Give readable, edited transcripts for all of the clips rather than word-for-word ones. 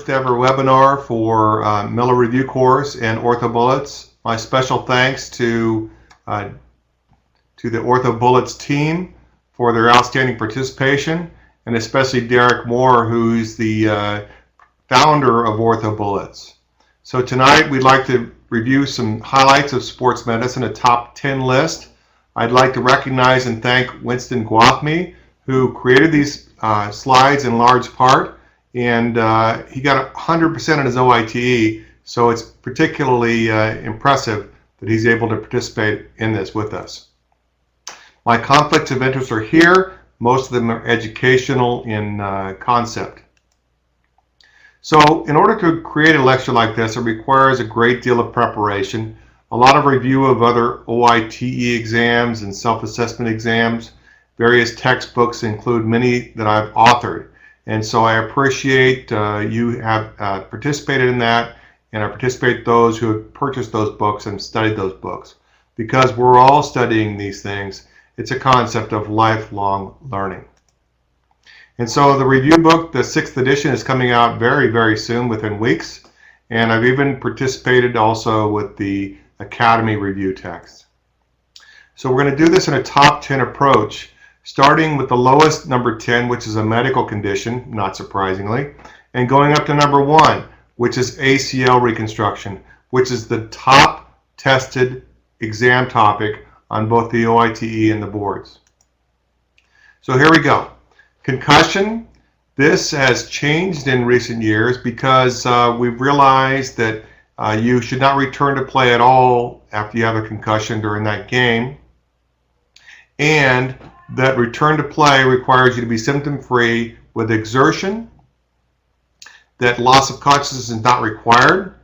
first ever webinar for Miller Review course and Ortho Bullets. My special thanks to the Ortho Bullets team for their outstanding participation, and especially Derek Moore, who's the founder of Ortho Bullets. So tonight we'd like to review some highlights of sports medicine, a top 10 list. I'd like to recognize and thank Winston Guathme, who created these slides in large part, and he got 100% on his OITE, so it's particularly impressive that he's able to participate in this with us. My conflicts of interest are here. Most of them are educational in concept. So in order to create a lecture like this, it requires a great deal of preparation, a lot of review of other OITE exams and self-assessment exams. Various textbooks include many that I've authored. And so I appreciate you have participated in that, and I appreciate those who have purchased those books and studied those books. Because we're all studying these things, it's a concept of lifelong learning. And so the review book, the 6th edition, is coming out very, very soon, within weeks. And I've even participated also with the Academy review text. So we're going to do this in a top 10 approach, starting with the lowest, number 10, which is a medical condition, not surprisingly, and going up to number 1, which is ACL reconstruction, which is the top tested exam topic on both the OITE and the boards. So here we go. Concussion. This has changed in recent years because we've realized that you should not return to play at all after you have a concussion during that game, and that return to play requires you to be symptom-free with exertion, that loss of consciousness is not required,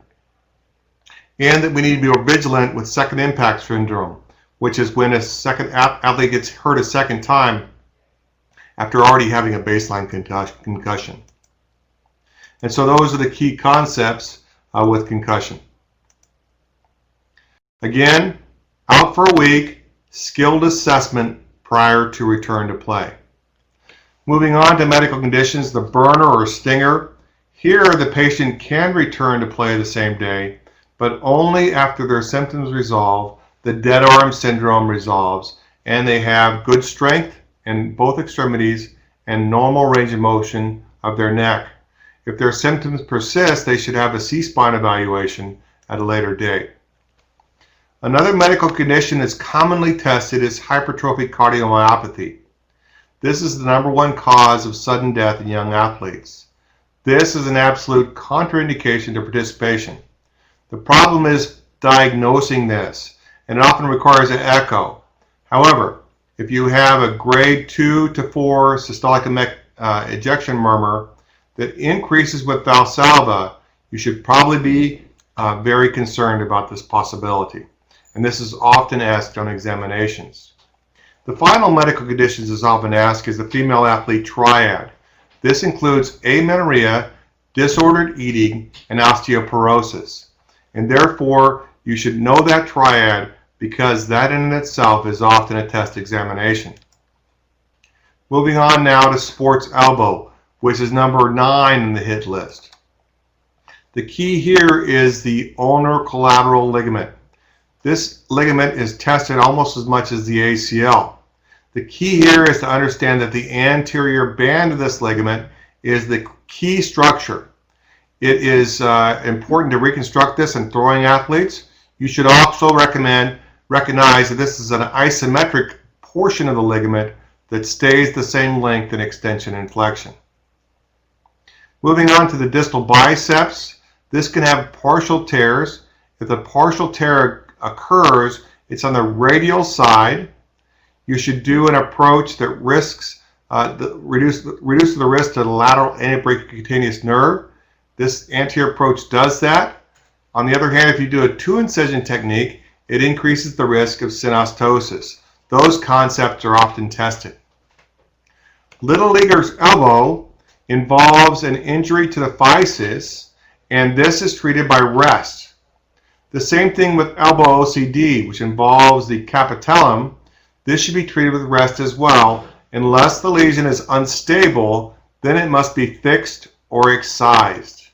and that we need to be more vigilant with second impact syndrome, which is when a second athlete gets hurt a second time after already having a baseline concussion. And so those are the key concepts with concussion. Again, out for a week, skilled assessment prior to return to play. Moving on to medical conditions, the burner or stinger. Here the patient can return to play the same day, but only after their symptoms resolve, the dead arm syndrome resolves, and they have good strength in both extremities and normal range of motion of their neck. If their symptoms persist, they should have a C-spine evaluation at a later date. Another medical condition that's commonly tested is hypertrophic cardiomyopathy. This is the #1 cause of sudden death in young athletes. This is an absolute contraindication to participation. The problem is diagnosing this, and it often requires an echo. However, if you have a grade 2 to 4 systolic ejection murmur that increases with Valsalva, you should probably be very concerned about this possibility. And this is often asked on examinations. The final medical conditions is often asked is the female athlete triad. This includes amenorrhea, disordered eating, and osteoporosis. And therefore, you should know that triad because that in itself is often a test examination. Moving on now to sports elbow, which is number 9 in the hit list. The key here is the ulnar collateral ligament. This ligament is tested almost as much as the ACL. The key here is to understand that the anterior band of this ligament is the key structure. It is important to reconstruct this in throwing athletes. You should also recognize that this is an isometric portion of the ligament that stays the same length in extension and flexion. Moving on to the distal biceps, this can have partial tears. If the partial tear occurs, it's on the radial side. You should do an approach that reduces the risk to the lateral antebrachiocutaneous nerve. This anterior approach does that. On the other hand, if you do a 2-incision technique, it increases the risk of synostosis. Those concepts are often tested. Little leaguer's elbow involves an injury to the physis, and this is treated by rest. The same thing with elbow OCD, which involves the capitellum. This should be treated with rest as well. Unless the lesion is unstable, then it must be fixed or excised.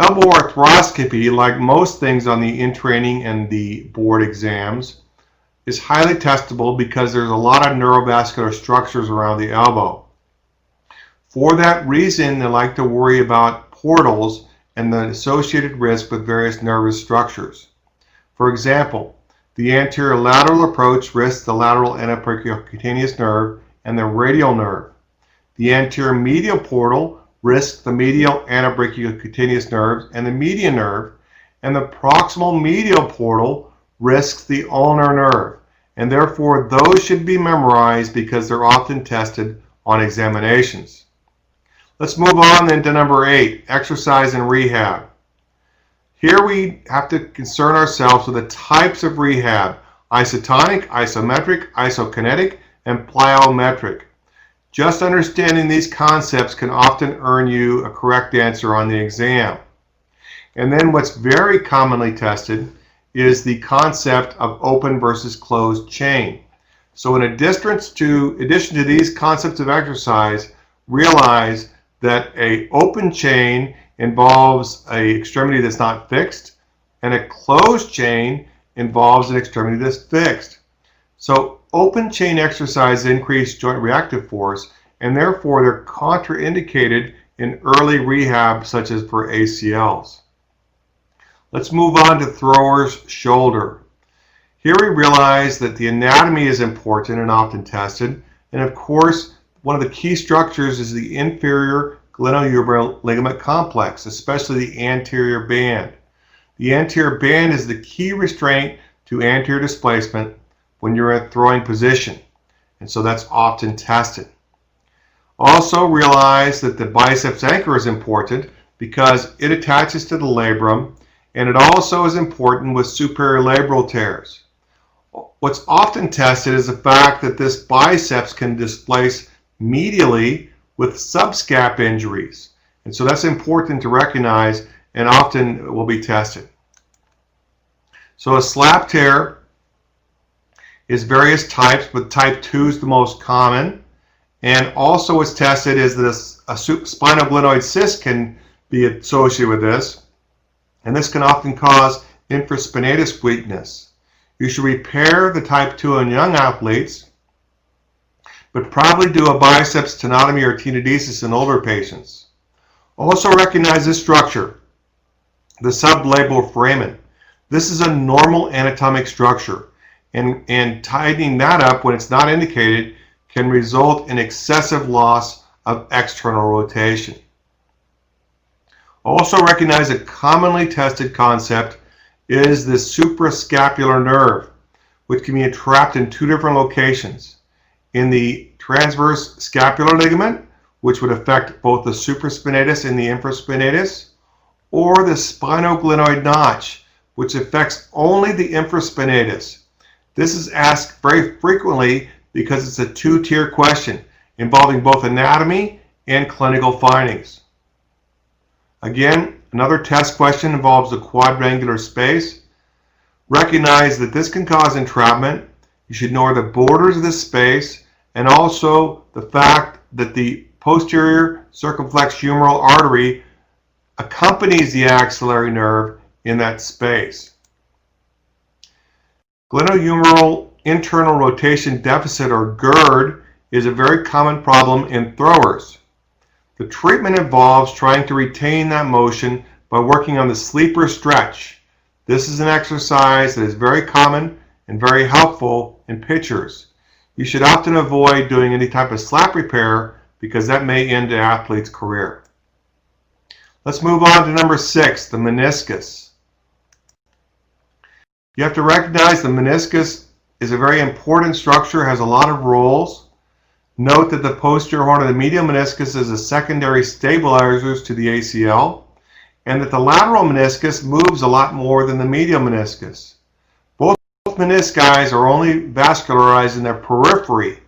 Elbow arthroscopy, like most things on the in-training and the board exams, is highly testable because there's a lot of neurovascular structures around the elbow. For that reason, they like to worry about portals and the associated risk with various nervous structures. For example, the anterior lateral approach risks the lateral antepercutaneous nerve and the radial nerve. The anterior medial portal risks the medial antebrachiocutaneous nerves and the median nerve, and the proximal medial portal risks the ulnar nerve, and therefore those should be memorized because they're often tested on examinations. Let's move on then to number 8, exercise and rehab. Here we have to concern ourselves with the types of rehab: isotonic, isometric, isokinetic, and plyometric. Just understanding these concepts can often earn you a correct answer on the exam. And then what's very commonly tested is the concept of open versus closed chain. So in addition to these concepts of exercise, realize that an open chain involves an extremity that's not fixed, and a closed chain involves an extremity that's fixed. So open chain exercises increase joint reactive force, and therefore they're contraindicated in early rehab, such as for ACLs. Let's move on to thrower's shoulder. Here we realize that the anatomy is important and often tested, and of course one of the key structures is the inferior glenohumeral ligament complex, especially the anterior band. The anterior band is the key restraint to anterior displacement when you're in throwing position, and so that's often tested. Also realize that the biceps anchor is important because it attaches to the labrum, and it also is important with superior labral tears. What's often tested is the fact that this biceps can displace medially with subscap injuries, and so that's important to recognize and often will be tested. So a slap tear is various types, but type 2 is the most common, and also what's tested is that a spinoglenoid cyst can be associated with this, and this can often cause infraspinatus weakness. You should repair the type 2 in young athletes, but probably do a biceps tenotomy or tenodesis in older patients. Also recognize this structure, the sublabral foramen. This is a normal anatomic structure, and tightening that up when it's not indicated can result in excessive loss of external rotation. Also recognize a commonly tested concept is the suprascapular nerve, which can be entrapped in two different locations: in the transverse scapular ligament, which would affect both the supraspinatus and the infraspinatus, or the spinoglenoid notch, which affects only the infraspinatus. This is asked very frequently because it's a two-tier question involving both anatomy and clinical findings. Again, another test question involves the quadrangular space. Recognize that this can cause entrapment. You should know the borders of this space, and also the fact that the posterior circumflex humeral artery accompanies the axillary nerve in that space. Glenohumeral internal rotation deficit, or GERD, is a very common problem in throwers. The treatment involves trying to retain that motion by working on the sleeper stretch. This is an exercise that is very common and very helpful in pitchers. You should often avoid doing any type of slap repair because that may end an athlete's career. Let's move on to number 6, the meniscus. You have to recognize the meniscus is a very important structure, has a lot of roles. Note that the posterior horn of the medial meniscus is a secondary stabilizer to the ACL, and that the lateral meniscus moves a lot more than the medial meniscus. Both menisci are only vascularized in their periphery,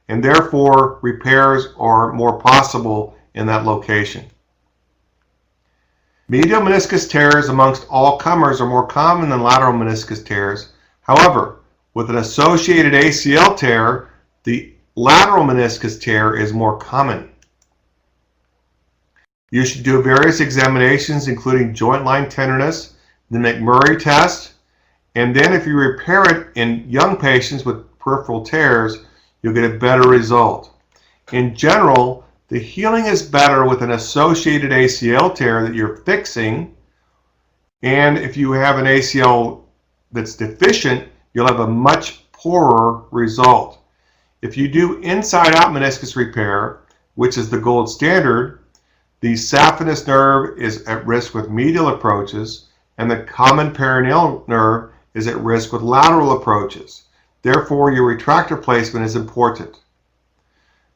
and therefore repairs are more possible in that location. Medial meniscus tears amongst all comers are more common than lateral meniscus tears. However, with an associated ACL tear, the lateral meniscus tear is more common. You should do various examinations, including joint line tenderness, the McMurray test, and then if you repair it in young patients with peripheral tears, you'll get a better result. In general, the healing is better with an associated ACL tear that you're fixing, and if you have an ACL that's deficient, you'll have a much poorer result. If you do inside-out meniscus repair, which is the gold standard, the saphenous nerve is at risk with medial approaches, and the common peroneal nerve is at risk with lateral approaches. Therefore, your retractor placement is important.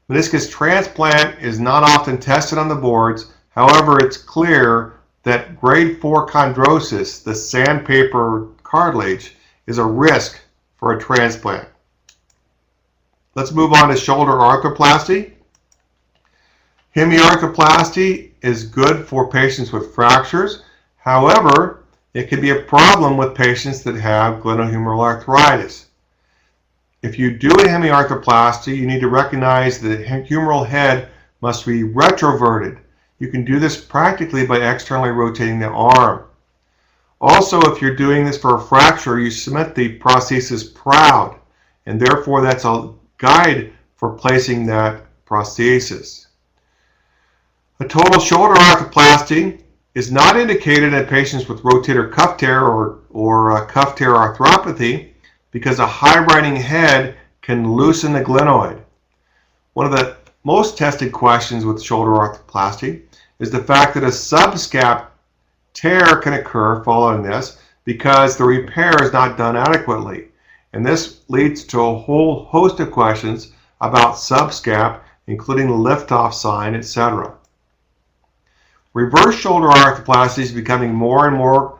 Meniscus transplant is not often tested on the boards. However, it's clear that grade 4 chondrosis, the sandpaper cartilage, is a risk for a transplant. Let's move on to shoulder arthroplasty. Hemiarthroplasty is good for patients with fractures. However, it can be a problem with patients that have glenohumeral arthritis. If you do a hemiarthroplasty, you need to recognize that the humeral head must be retroverted. You can do this practically by externally rotating the arm. Also, if you're doing this for a fracture, you submit the prosthesis proud, and therefore that's a guide for placing that prosthesis. A total shoulder arthroplasty is not indicated in patients with rotator cuff tear or cuff tear arthropathy because a high-riding head can loosen the glenoid. One of the most tested questions with shoulder arthroplasty is the fact that a subscap tear can occur following this because the repair is not done adequately. And this leads to a whole host of questions about subscap, including the lift-off sign, etc. Reverse shoulder arthroplasty is becoming more and more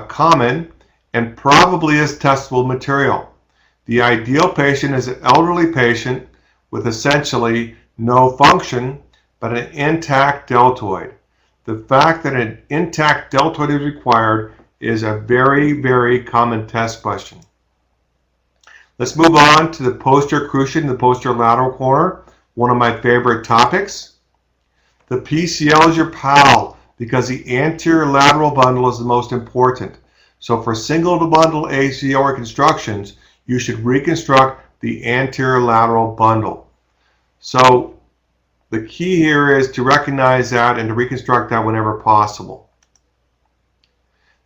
common and probably is testable material. The ideal patient is an elderly patient with essentially no function but an intact deltoid. The fact that an intact deltoid is required is a very, very common test question. Let's move on to the posterior cruciate and the posterior lateral corner, one of my favorite topics. The PCL is your pal because the anterior lateral bundle is the most important. So for single bundle ACL reconstructions, you should reconstruct the anterior lateral bundle. So the key here is to recognize that and to reconstruct that whenever possible.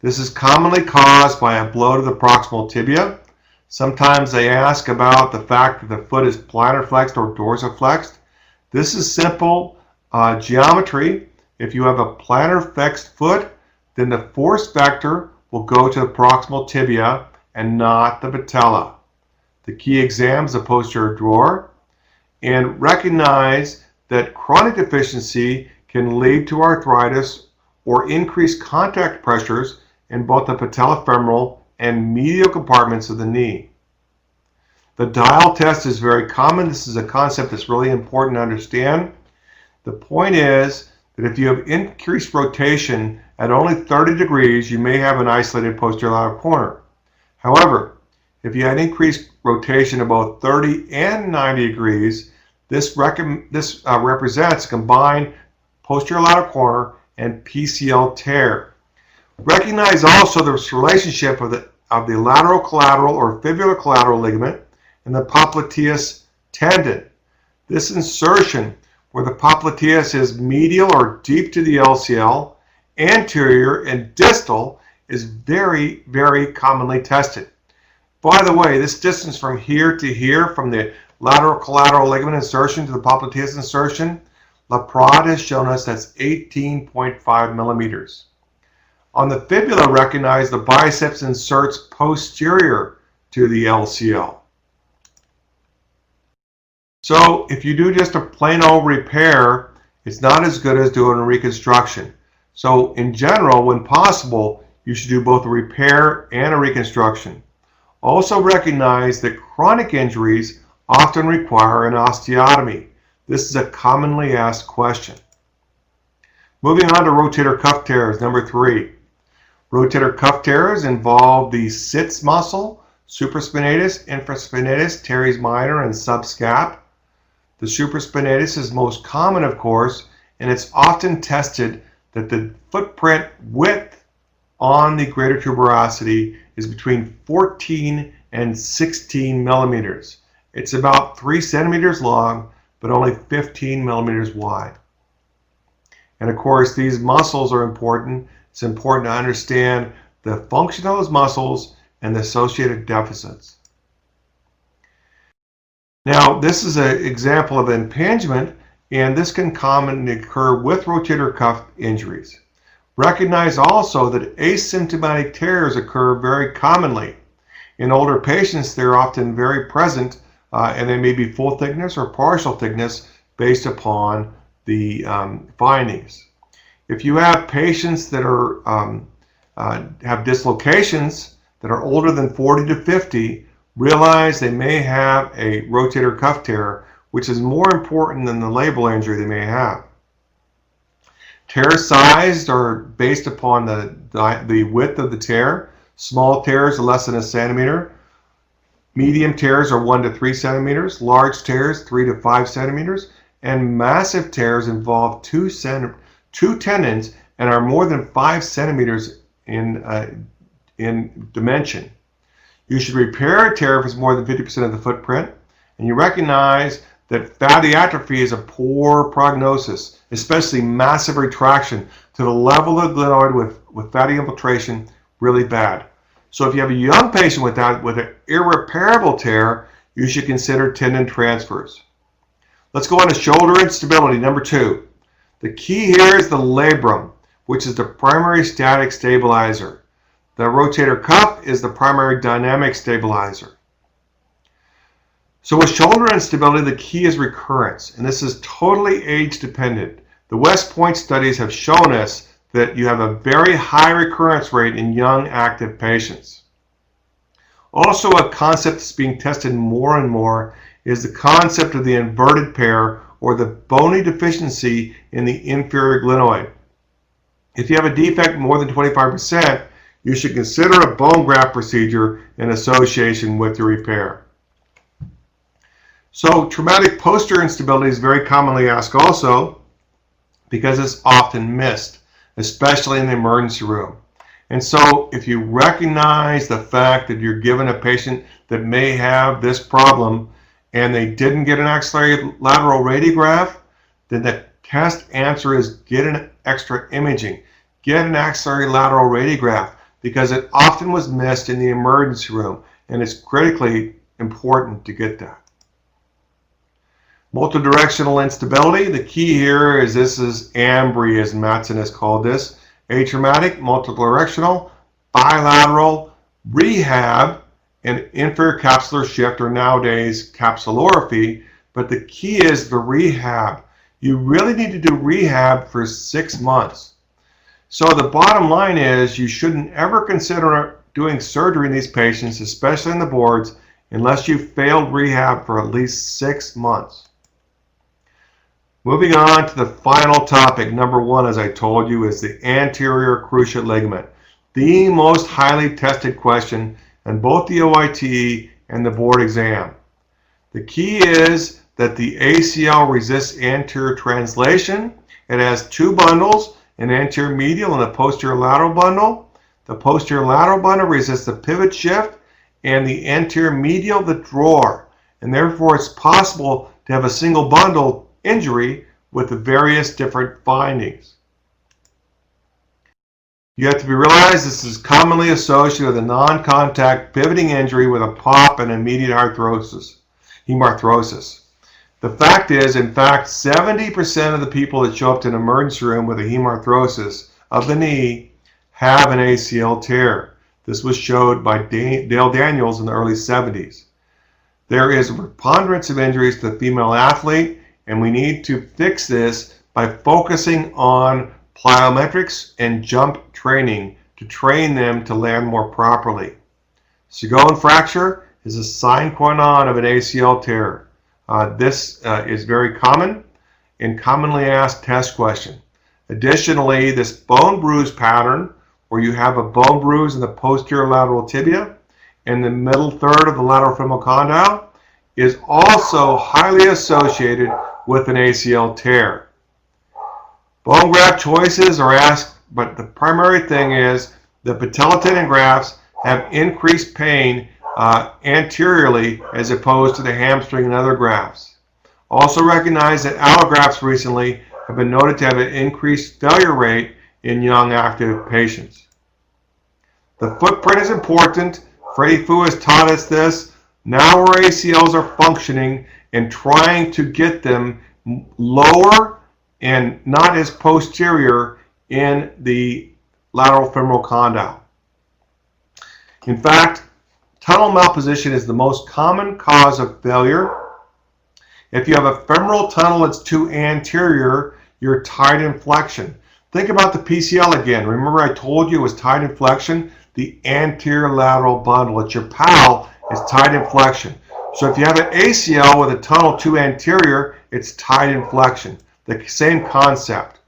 This is commonly caused by a blow to the proximal tibia. Sometimes they ask about the fact that the foot is plantar flexed or dorsiflexed. This is simple geometry. If you have a plantar flexed foot, then the force vector will go to the proximal tibia and not the patella. The key exam is the posterior drawer. And recognize that chronic deficiency can lead to arthritis or increased contact pressures in both the patellofemoral and medial compartments of the knee. The dial test is very common. This is a concept that's really important to understand. The point is that if you have increased rotation at only 30 degrees, you may have an isolated posterior lateral corner. However, if you had increased rotation about 30 and 90 degrees, this represents a combined posterior lateral corner and PCL tear. Recognize also the relationship of the lateral collateral or fibular collateral ligament and the popliteus tendon. This insertion where the popliteus is medial or deep to the LCL, anterior and distal is very, very commonly tested. By the way, this distance from here to here, from the lateral collateral ligament insertion to the popliteus insertion, Laprade has shown us that's 18.5 millimeters. On the fibula, recognize the biceps inserts posterior to the LCL. So if you do just a plain old repair, it's not as good as doing a reconstruction. So in general, when possible, you should do both a repair and a reconstruction. Also recognize that chronic injuries often require an osteotomy. This is a commonly asked question. Moving on to rotator cuff tears, number 3. Rotator cuff tears involve the sits muscle, supraspinatus, infraspinatus, teres minor, and subscap. The supraspinatus is most common, of course, and it's often tested that the footprint width on the greater tuberosity is between 14 and 16 millimeters. It's about 3 centimeters long, but only 15 millimeters wide. And of course, these muscles are important. It's important to understand the function of those muscles and the associated deficits. Now, this is an example of impingement, and this can commonly occur with rotator cuff injuries. Recognize also that asymptomatic tears occur very commonly. In older patients, they're often very present, and they may be full thickness or partial thickness based upon the findings. If you have patients that are have dislocations that are older than 40 to 50, realize they may have a rotator cuff tear, which is more important than the labral injury they may have. Tear sized are based upon the width of the tear. Small tears are less than 1 centimeter. Medium tears are 1 to 3 centimeters. Large tears, 3 to 5 centimeters. And massive tears involve two tendons and are more than 5 centimeters in dimension. You should repair a tear if it's more than 50% of the footprint, and you recognize that fatty atrophy is a poor prognosis, especially massive retraction to the level of the glenoid with fatty infiltration, really bad. So if you have a young patient with an irreparable tear, you should consider tendon transfers. Let's go on to shoulder instability, number 2. The key here is the labrum, which is the primary static stabilizer. The rotator cuff is the primary dynamic stabilizer. So with shoulder instability, the key is recurrence, and this is totally age dependent. The West Point studies have shown us that you have a very high recurrence rate in young active patients. Also, a concept that's being tested more and more is the concept of the inverted pair, or the bony deficiency in the inferior glenoid. If you have a defect more than 25%, you should consider a bone graft procedure in association with your repair. So traumatic posterior instability is very commonly asked also because it's often missed, especially in the emergency room. And so if you recognize the fact that you're given a patient that may have this problem and they didn't get an axillary lateral radiograph, then the test answer is get an extra imaging. Get an axillary lateral radiograph, because it often was missed in the emergency room, and it's critically important to get that. Multidirectional instability, the key here is this is ambry, as Matson has called this. Atraumatic, multidirectional, bilateral, rehab, and inferior capsular shift, or nowadays capsulorrhaphy, but the key is the rehab. You really need to do rehab for 6 months. So the bottom line is you shouldn't ever consider doing surgery in these patients, especially in the boards, unless you've failed rehab for at least 6 months. Moving on to the final topic, number 1, as I told you, is the anterior cruciate ligament. The most highly tested question in both the OIT and the board exam. The key is that the ACL resists anterior translation. It has 2 bundles, an anterior medial and a posterior lateral bundle. The posterior lateral bundle resists the pivot shift, and the anterior medial the drawer. And therefore it's possible to have a single bundle injury with the various different findings. You have to be realized this is commonly associated with a non-contact pivoting injury with a pop and immediate hemarthrosis. The fact is, in fact, 70% of the people that show up to an emergency room with a hemarthrosis of the knee have an ACL tear. This was showed by Dale Daniels in the early 70s. There is a preponderance of injuries to the female athlete, and we need to fix this by focusing on plyometrics and jump training to train them to land more properly. Sagone fracture is a sine qua non of an ACL tear. This is very common and commonly asked test question. Additionally, this bone bruise pattern, where you have a bone bruise in the posterior lateral tibia and the middle third of the lateral femoral condyle, is also highly associated with an ACL tear. Bone graft choices are asked, but the primary thing is the patella grafts have increased pain anteriorly as opposed to the hamstring and other grafts. Also recognize that allografts recently have been noted to have an increased failure rate in young active patients. The footprint is important. Freddie Fu has taught us this. Now our ACLs are functioning and trying to get them lower and not as posterior in the lateral femoral condyle. In fact, tunnel malposition is the most common cause of failure. If you have a femoral tunnel that's too anterior, you're tight in flexion. Think about the PCL again. Remember I told you it was tight in flexion? The anterior lateral bundle. It's your PAL is tight in flexion. So if you have an ACL with a tunnel too anterior, it's tight in flexion. The same concept.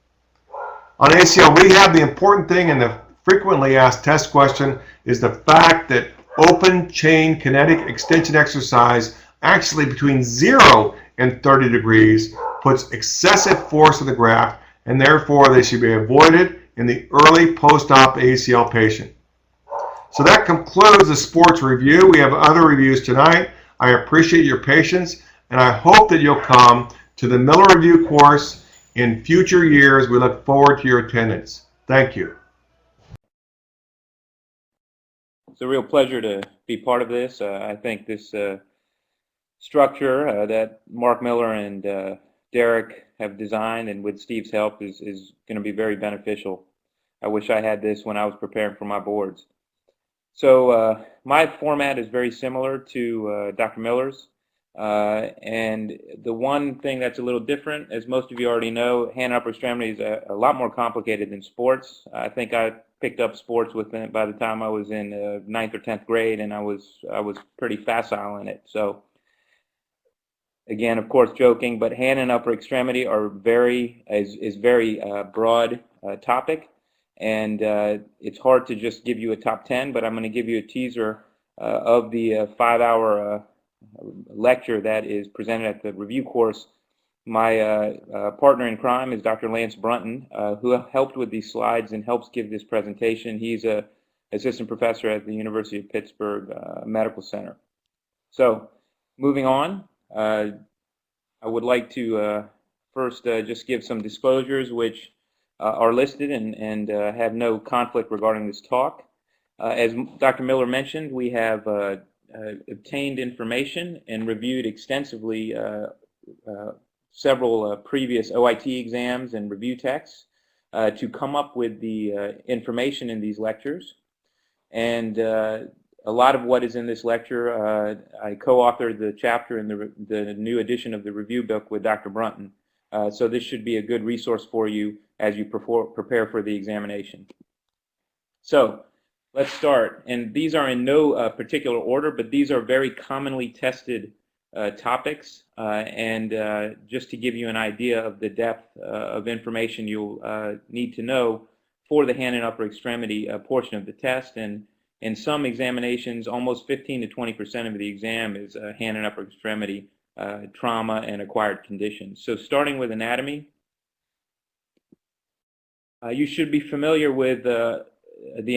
On ACL rehab, the important thing in the frequently asked test question is the fact that open chain kinetic extension exercise actually between 0 and 30 degrees puts excessive force on the graft, and therefore they should be avoided in the early post-op ACL patient. So that concludes the sports review. We have other reviews tonight. I appreciate your patience, and I hope that you'll come to the Miller Review course in future years. We look forward to your attendance. Thank you. It's a real pleasure to be part of this. I think this structure that Mark Miller and Derek have designed, and with Steve's help, is going to be very beneficial. I wish I had this when I was preparing for my boards. So my format is very similar to Dr. Miller's, and the one thing that's a little different, as most of you already know, hand and upper extremity is a lot more complicated than sports. I think I picked up sports by the time I was in 9th or 10th grade, and I was pretty facile in it. So again, of course, joking, but hand and upper extremity are very broad topic. And it's hard to just give you a top 10, but I'm going to give you a teaser of the 5-hour lecture that is presented at the review course. My partner in crime is Dr. Lance Brunton, who helped with these slides and helps give this presentation. He's an assistant professor at the University of Pittsburgh Medical Center. So moving on, I would like to first just give some disclosures which are listed and have no conflict regarding this talk. As Dr. Miller mentioned, we have obtained information and reviewed extensively several previous OIT exams and review texts to come up with the information in these lectures. And a lot of what is in this lecture, I co-authored the chapter in the new edition of the review book with Dr. Brunton. So this should be a good resource for you as you prepare for the examination. So let's start. And these are in no particular order, but these are very commonly tested topics. And just to give you an idea of the depth of information you'll need to know for the hand and upper extremity portion of the test. And in some examinations, almost 15 to 20% of the exam is hand and upper extremity trauma and acquired conditions. So starting with anatomy, you should be familiar with the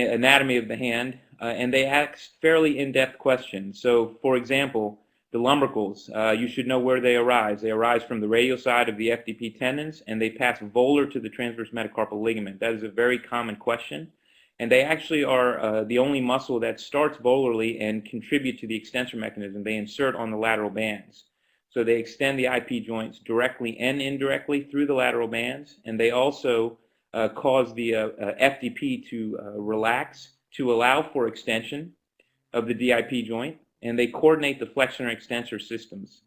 anatomy of the hand, and they ask fairly in-depth questions. So for example, the lumbricals, you should know where they arise. They arise from the radial side of the FDP tendons, and they pass volar to the transverse metacarpal ligament. That is a very common question. And they actually are the only muscle that starts volarly and contribute to the extensor mechanism. They insert on the lateral bands. So they extend the IP joints directly and indirectly through the lateral bands, and they also cause the FDP to relax to allow for extension of the DIP joint, and they coordinate the flexor and extensor systems.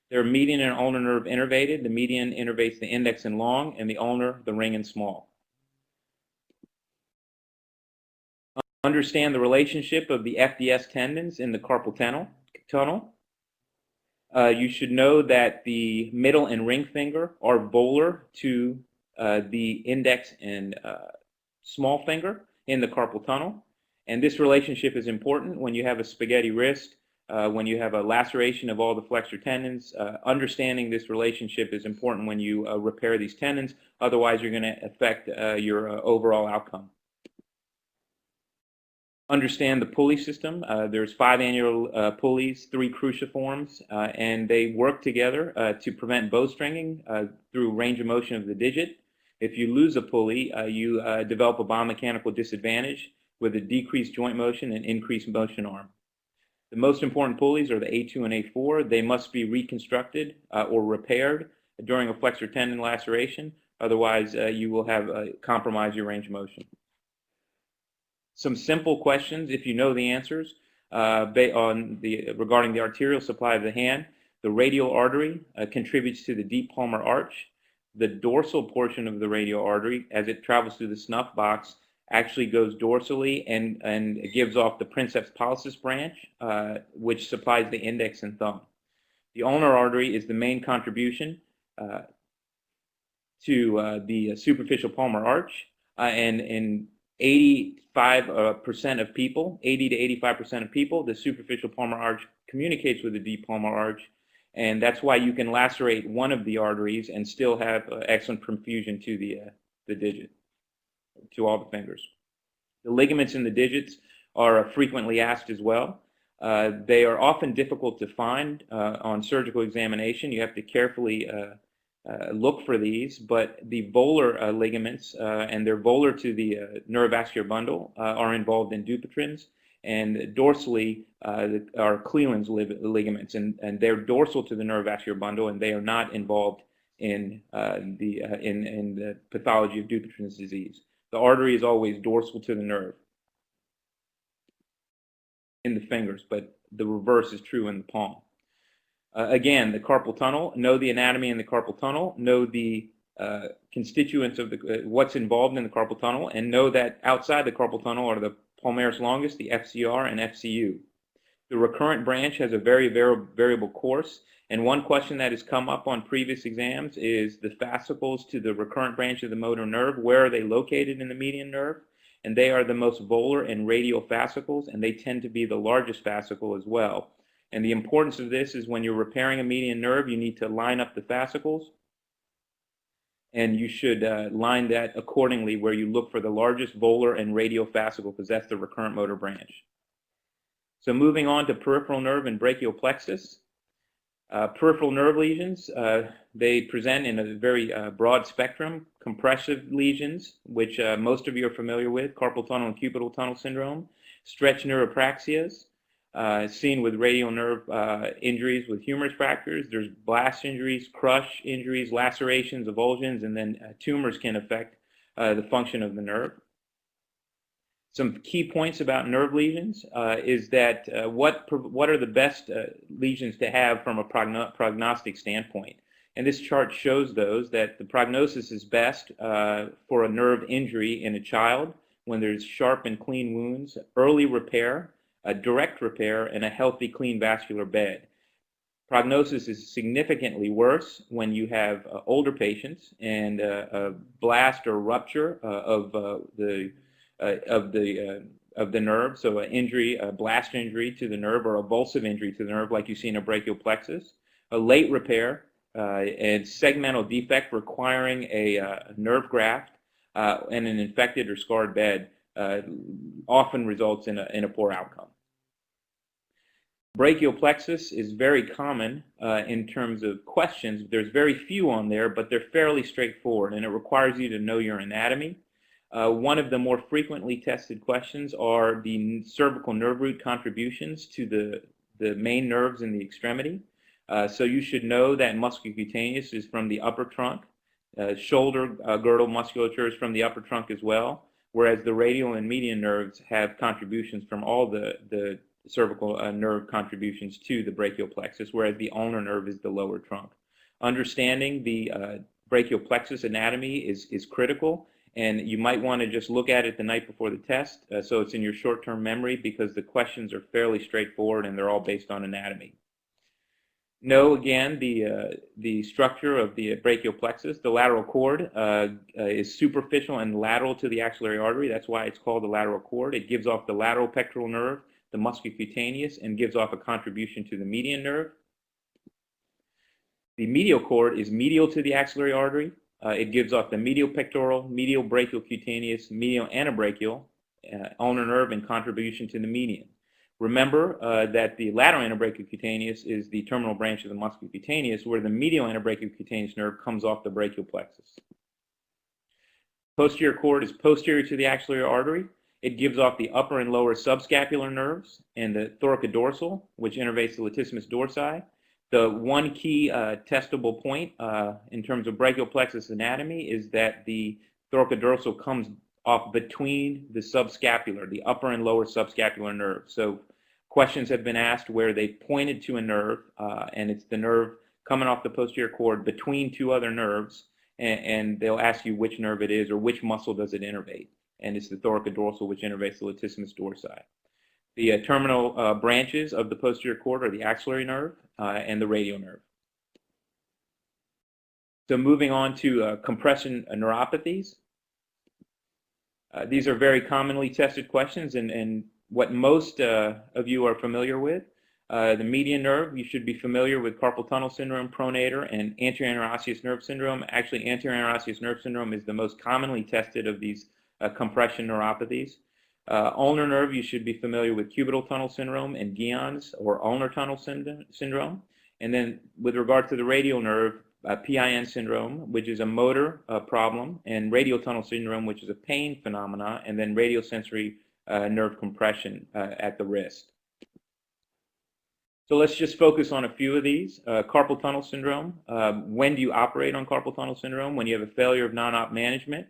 They're median and ulnar nerve innervated. The median innervates the index and long, and the ulnar the ring and small. Understand the relationship of the FDS tendons in the carpal tunnel. You should know that the middle and ring finger are volar to the index and small finger in the carpal tunnel. And this relationship is important when you have a spaghetti wrist. when you have a laceration of all the flexor tendons. Understanding this relationship is important when you repair these tendons. Otherwise, you're going to affect your overall outcome. Understand the pulley system. There's 5 annular pulleys, 3 cruciforms, and they work together to prevent bowstringing through range of motion of the digit. If you lose a pulley, you develop a biomechanical disadvantage with a decreased joint motion and increased motion arm. The most important pulleys are the A2 and A4. They must be reconstructed or repaired during a flexor tendon laceration. Otherwise, you will have compromise your range of motion. Some simple questions, if you know the answers, regarding the arterial supply of the hand. The radial artery contributes to the deep palmar arch. The dorsal portion of the radial artery, as it travels through the snuff box, actually goes dorsally and gives off the princeps pollicis branch, which supplies the index and thumb. The ulnar artery is the main contribution to the superficial palmar arch, and in 85% of people, 80 to 85% of people, the superficial palmar arch communicates with the deep palmar arch, and that's why you can lacerate one of the arteries and still have excellent perfusion to the digit, to all the fingers. The ligaments in the digits are frequently asked as well. They are often difficult to find on surgical examination. You have to carefully look for these, but the volar ligaments, and they're volar to the neurovascular bundle, are involved in Dupuytren's, and dorsally are Cleland's ligaments, and they're dorsal to the neurovascular bundle, and they are not involved in the pathology of Dupuytren's disease. The artery is always dorsal to the nerve in the fingers, but the reverse is true in the palm. Again, the carpal tunnel, know the anatomy in the carpal tunnel, know the constituents of what's involved in the carpal tunnel, and know that outside the carpal tunnel are the palmaris longus, the FCR, and FCU. The recurrent branch has a very variable course, and one question that has come up on previous exams is the fascicles to the recurrent branch of the motor nerve. Where are they located in the median nerve? And they are the most volar and radial fascicles, and they tend to be the largest fascicle as well. And the importance of this is when you're repairing a median nerve, you need to line up the fascicles, and you should line that accordingly where you look for the largest volar and radial fascicle, because that's the recurrent motor branch. So moving on to peripheral nerve and brachial plexus. Peripheral nerve lesions, they present in a very broad spectrum. Compressive lesions, which most of you are familiar with, carpal tunnel and cubital tunnel syndrome. Stretch neuropraxias, seen with radial nerve injuries with humerus fractures. There's blast injuries, crush injuries, lacerations, avulsions, and then tumors can affect the function of the nerve. Some key points about nerve lesions is that what are the best lesions to have from a prognostic standpoint. And this chart shows those, that the prognosis is best for a nerve injury in a child when there's sharp and clean wounds, early repair, a direct repair, and a healthy, clean vascular bed. Prognosis is significantly worse when you have older patients and a blast or rupture of the nerve, so an injury, a blast injury to the nerve, or a avulsive injury to the nerve, like you see in a brachial plexus. A late repair and segmental defect requiring a nerve graft and an infected or scarred bed often results in a poor outcome. Brachial plexus is very common in terms of questions. There's very few on there, but they're fairly straightforward, and it requires you to know your anatomy. One of the more frequently tested questions are the cervical nerve root contributions to the main nerves in the extremity. So you should know that musculocutaneous is from the upper trunk. Shoulder girdle musculature is from the upper trunk as well, whereas the radial and median nerves have contributions from all the cervical nerve contributions to the brachial plexus, whereas the ulnar nerve is the lower trunk. Understanding the brachial plexus anatomy is critical, and you might want to just look at it the night before the test so it's in your short-term memory, because the questions are fairly straightforward and they're all based on anatomy. Know again the structure of the brachial plexus. The lateral cord is superficial and lateral to the axillary artery. That's why it's called the lateral cord. It gives off the lateral pectoral nerve, the muscocutaneous, and gives off a contribution to the median nerve. The medial cord is medial to the axillary artery. It gives off the medial pectoral, medial brachial cutaneous, medial antebrachial, ulnar nerve, and contribution to the median. Remember that the lateral antebrachial cutaneous is the terminal branch of the muscocutaneous, where the medial antebrachial cutaneous nerve comes off the brachial plexus. Posterior cord is posterior to the axillary artery. It gives off the upper and lower subscapular nerves and the thoracodorsal, which innervates the latissimus dorsi. The one key testable point in terms of brachial plexus anatomy is that the thoracodorsal comes off between the subscapular, the upper and lower subscapular nerves. So questions have been asked where they pointed to a nerve, and it's the nerve coming off the posterior cord between two other nerves, and they'll ask you which nerve it is or which muscle does it innervate. And it's the thoracodorsal, which innervates the latissimus dorsi. The terminal branches of the posterior cord are the axillary nerve and the radial nerve. So moving on to compression neuropathies. These are very commonly tested questions and what most of you are familiar with. The median nerve, you should be familiar with carpal tunnel syndrome, pronator, and anterior interosseous nerve syndrome. Actually, anterior interosseous nerve syndrome is the most commonly tested of these compression neuropathies. Ulnar nerve, you should be familiar with cubital tunnel syndrome and Guillen's or ulnar tunnel syndrome. And then with regard to the radial nerve, PIN syndrome, which is a motor problem, and radial tunnel syndrome, which is a pain phenomena, and then radiosensory nerve compression at the wrist. So let's just focus on a few of these. Carpal tunnel syndrome. When do you operate on carpal tunnel syndrome? When you have a failure of non-op management,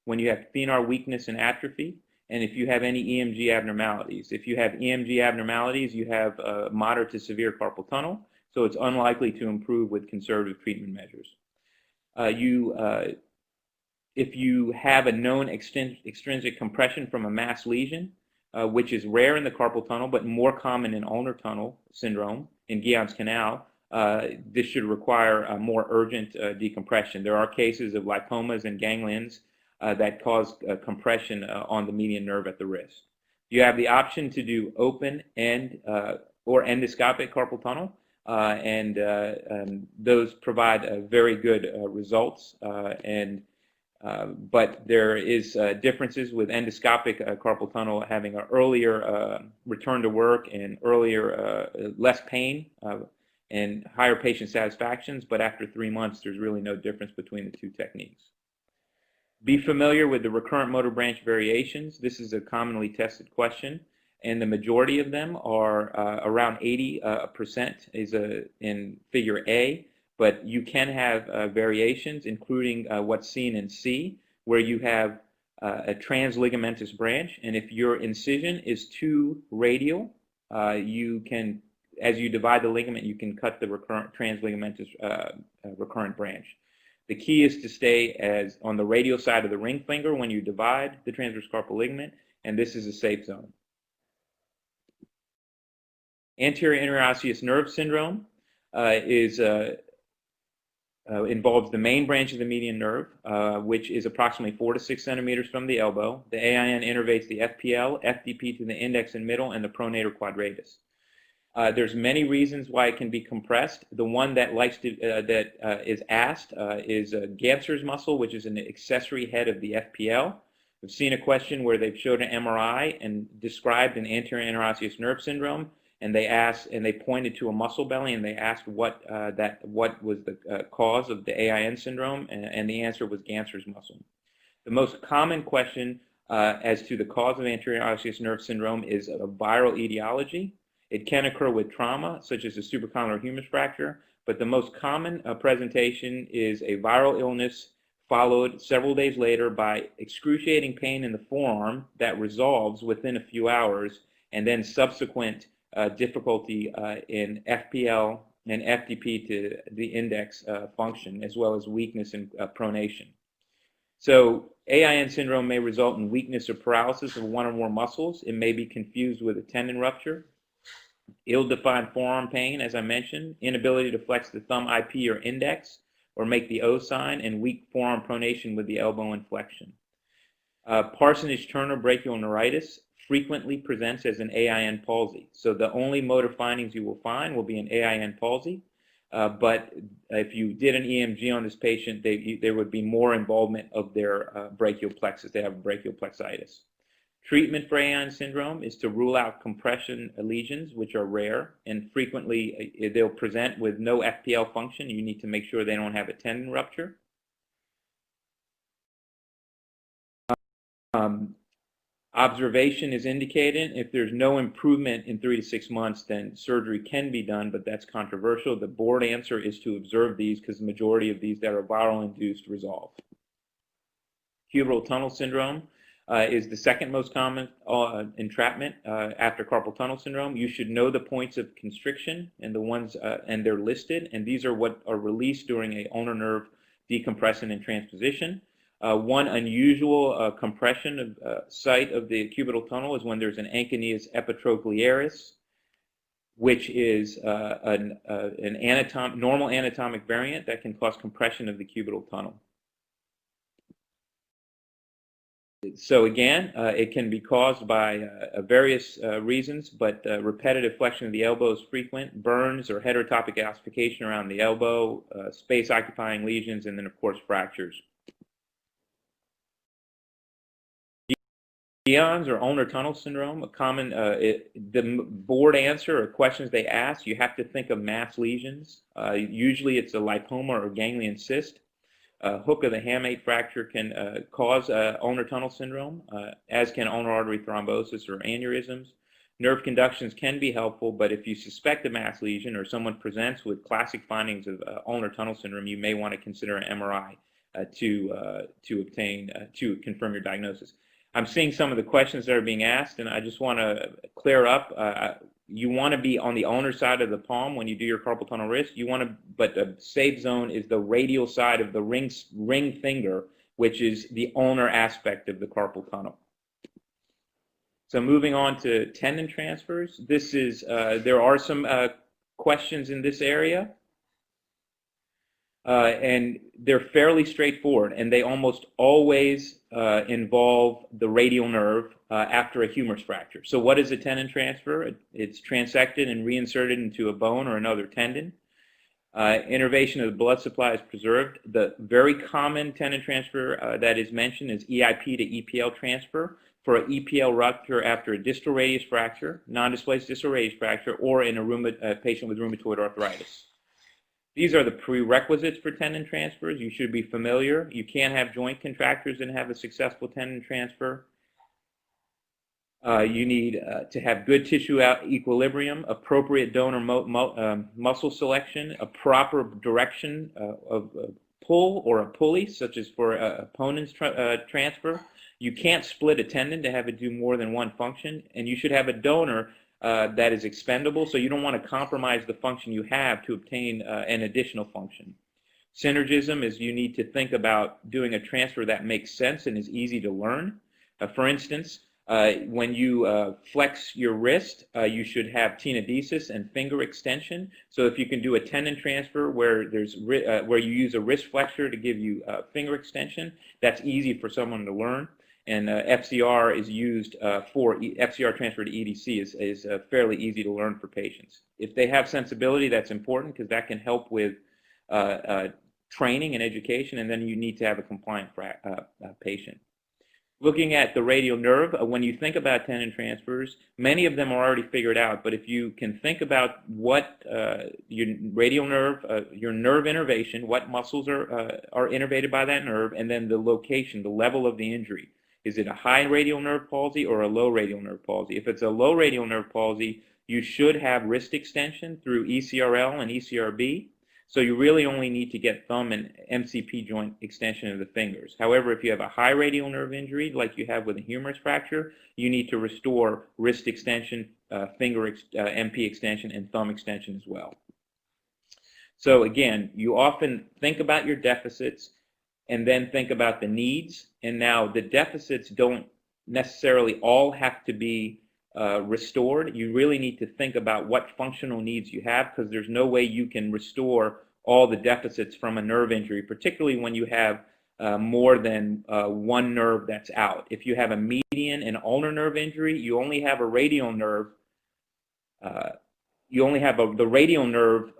when you have thenar weakness and atrophy, and if you have any EMG abnormalities. If you have EMG abnormalities, you have moderate to severe carpal tunnel, so it's unlikely to improve with conservative treatment measures. If you have a known extrinsic compression from a mass lesion, which is rare in the carpal tunnel but more common in ulnar tunnel syndrome in Guillen's canal, this should require a more urgent decompression. There are cases of lipomas and ganglions that cause compression on the median nerve at the wrist. You have the option to do open and or endoscopic carpal tunnel, and those provide very good results. But there is differences with endoscopic carpal tunnel having an earlier return to work and earlier less pain and higher patient satisfactions. But after 3 months, there's really no difference between the two techniques. Be familiar with the recurrent motor branch variations. This is a commonly tested question, and the majority of them are around 80% is in figure A, but you can have variations, including what's seen in C, where you have a transligamentous branch, and if your incision is too radial, you can, as you divide the ligament, you can cut the recurrent transligamentous recurrent branch. The key is to stay as on the radial side of the ring finger when you divide the transverse carpal ligament, and this is a safe zone. Anterior interosseous nerve syndrome involves the main branch of the median nerve, which is approximately 4 to 6 centimeters from the elbow. The AIN innervates the FPL, FDP to the index and middle, and the pronator quadratus. There's many reasons why it can be compressed. The one that is asked is Ganser's muscle, which is an accessory head of the FPL. We've seen a question where they've showed an MRI and described an anterior interosseous nerve syndrome, and they pointed to a muscle belly, and they asked what was the cause of the AIN syndrome, and the answer was Ganser's muscle. The most common question as to the cause of anterior interosseous nerve syndrome is a viral etiology. It can occur with trauma, such as a supracondylar humerus fracture, but the most common presentation is a viral illness followed several days later by excruciating pain in the forearm that resolves within a few hours, and then subsequent difficulty in FPL and FDP to the index function, as well as weakness and pronation. So AIN syndrome may result in weakness or paralysis of one or more muscles. It may be confused with a tendon rupture. Ill-defined forearm pain, as I mentioned, inability to flex the thumb IP or index, or make the O sign, and weak forearm pronation with the elbow inflection. Parsonage-Turner brachial neuritis, frequently presents as an AIN palsy. So the only motor findings you will find will be an AIN palsy. But if you did an EMG on this patient, there would be more involvement of their brachial plexus. They have brachial plexitis. Treatment for AIN syndrome is to rule out compression lesions, which are rare, and frequently they'll present with no FPL function. You need to make sure they don't have a tendon rupture. Observation is indicated. If there's no improvement in 3 to 6 months, then surgery can be done, but that's controversial. The board answer is to observe these because the majority of these that are viral induced resolve. Cubital tunnel syndrome is the second most common entrapment after carpal tunnel syndrome. You should know the points of constriction and the ones, and they're listed, and these are what are released during a ulnar nerve decompression and transposition. One unusual compression of site of the cubital tunnel is when there's an anconeus epitrochlearis, which is an normal anatomic variant that can cause compression of the cubital tunnel. So again, it can be caused by various reasons, but repetitive flexion of the elbow is frequent, burns or heterotopic ossification around the elbow, space-occupying lesions, and then of course fractures. Dion's or ulnar tunnel syndrome, a common, the board answer or questions they ask, you have to think of mass lesions. Usually it's a lipoma or ganglion cyst. Hook of the hamate fracture can cause ulnar tunnel syndrome, as can ulnar artery thrombosis or aneurysms. Nerve conductions can be helpful, but if you suspect a mass lesion or someone presents with classic findings of ulnar tunnel syndrome, you may want to consider an MRI to confirm your diagnosis. I'm seeing some of the questions that are being asked, and I just want to clear up. You want to be on the ulnar side of the palm when you do your carpal tunnel wrist. You want to, but the safe zone is the radial side of the ring finger, which is the ulnar aspect of the carpal tunnel. So moving on to tendon transfers. This is there are some questions in this area. And they're fairly straightforward, and they almost always involve the radial nerve after a humerus fracture. So what is a tendon transfer? It's transected and reinserted into a bone or another tendon. Innervation of the blood supply is preserved. The very common tendon transfer that is mentioned is EIP to EPL transfer for an EPL rupture after a distal radius fracture, non-displaced distal radius fracture, or in a patient with rheumatoid arthritis. These are the prerequisites for tendon transfers. You should be familiar. You can't have joint contractures and have a successful tendon transfer. You need to have good tissue equilibrium, appropriate donor muscle selection, a proper direction of pull or a pulley, such as for opponent's transfer. You can't split a tendon to have it do more than one function, and you should have a donor that is expendable, so you don't want to compromise the function you have to obtain an additional function. Synergism is you need to think about doing a transfer that makes sense and is easy to learn. For instance, when you flex your wrist, you should have tenodesis and finger extension. So if you can do a tendon transfer where where you use a wrist flexor to give you finger extension, that's easy for someone to learn. And FCR is used for FCR transfer to EDC is fairly easy to learn for patients. If they have sensibility, that's important because that can help with training and education, and then you need to have a compliant patient. Looking at the radial nerve, when you think about tendon transfers, many of them are already figured out, but if you can think about what your radial nerve, your nerve innervation, what muscles are innervated by that nerve, and then the location, the level of the injury. Is it a high radial nerve palsy or a low radial nerve palsy? If it's a low radial nerve palsy, you should have wrist extension through ECRL and ECRB. So you really only need to get thumb and MCP joint extension of the fingers. However, if you have a high radial nerve injury, like you have with a humerus fracture, you need to restore wrist extension, MP extension, and thumb extension as well. So again, you often think about your deficits and then think about the needs. And now the deficits don't necessarily all have to be restored. You really need to think about what functional needs you have, because there's no way you can restore all the deficits from a nerve injury, particularly when you have more than one nerve that's out. If you have a median and ulnar nerve injury, you only have a radial nerve. You only have the radial nerve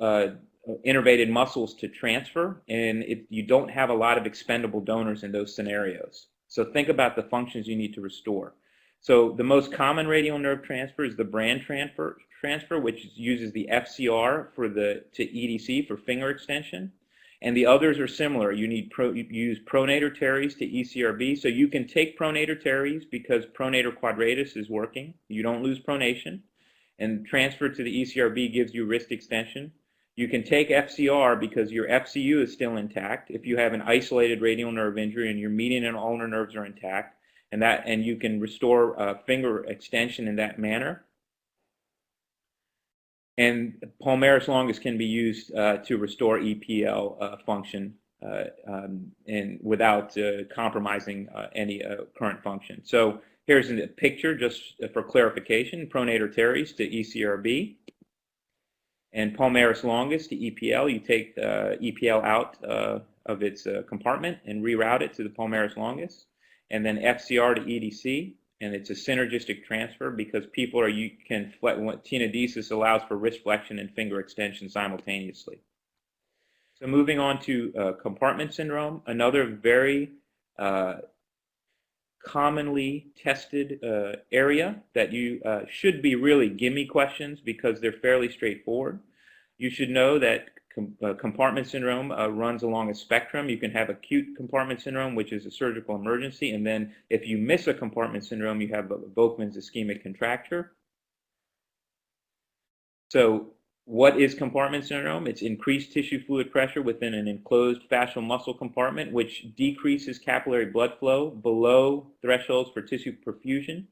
innervated muscles to transfer, and you don't have a lot of expendable donors in those scenarios. So think about the functions you need to restore. So the most common radial nerve transfer is the Brand transfer, which uses the FCR to EDC for finger extension. And the others are similar. You use pronator teres to ECRB. So you can take pronator teres because pronator quadratus is working. You don't lose pronation. And transfer to the ECRB gives you wrist extension. You can take FCR because your FCU is still intact if you have an isolated radial nerve injury and your median and ulnar nerves are intact, and you can restore finger extension in that manner. And palmaris longus can be used to restore EPL function and without compromising any current function. So here's a picture just for clarification: pronator teres to ECRB. And palmaris longus to EPL, you take EPL out of its compartment and reroute it to the palmaris longus. And then FCR to EDC, and it's a synergistic transfer because tenodesis allows for wrist flexion and finger extension simultaneously. So moving on to compartment syndrome, another very commonly tested area that you should be really gimme questions because they're fairly straightforward. You should know that compartment syndrome runs along a spectrum. You can have acute compartment syndrome, which is a surgical emergency, and then if you miss a compartment syndrome, you have Volkmann's ischemic contracture. So what is compartment syndrome? It's increased tissue fluid pressure within an enclosed fascial muscle compartment, which decreases capillary blood flow below thresholds for tissue perfusion.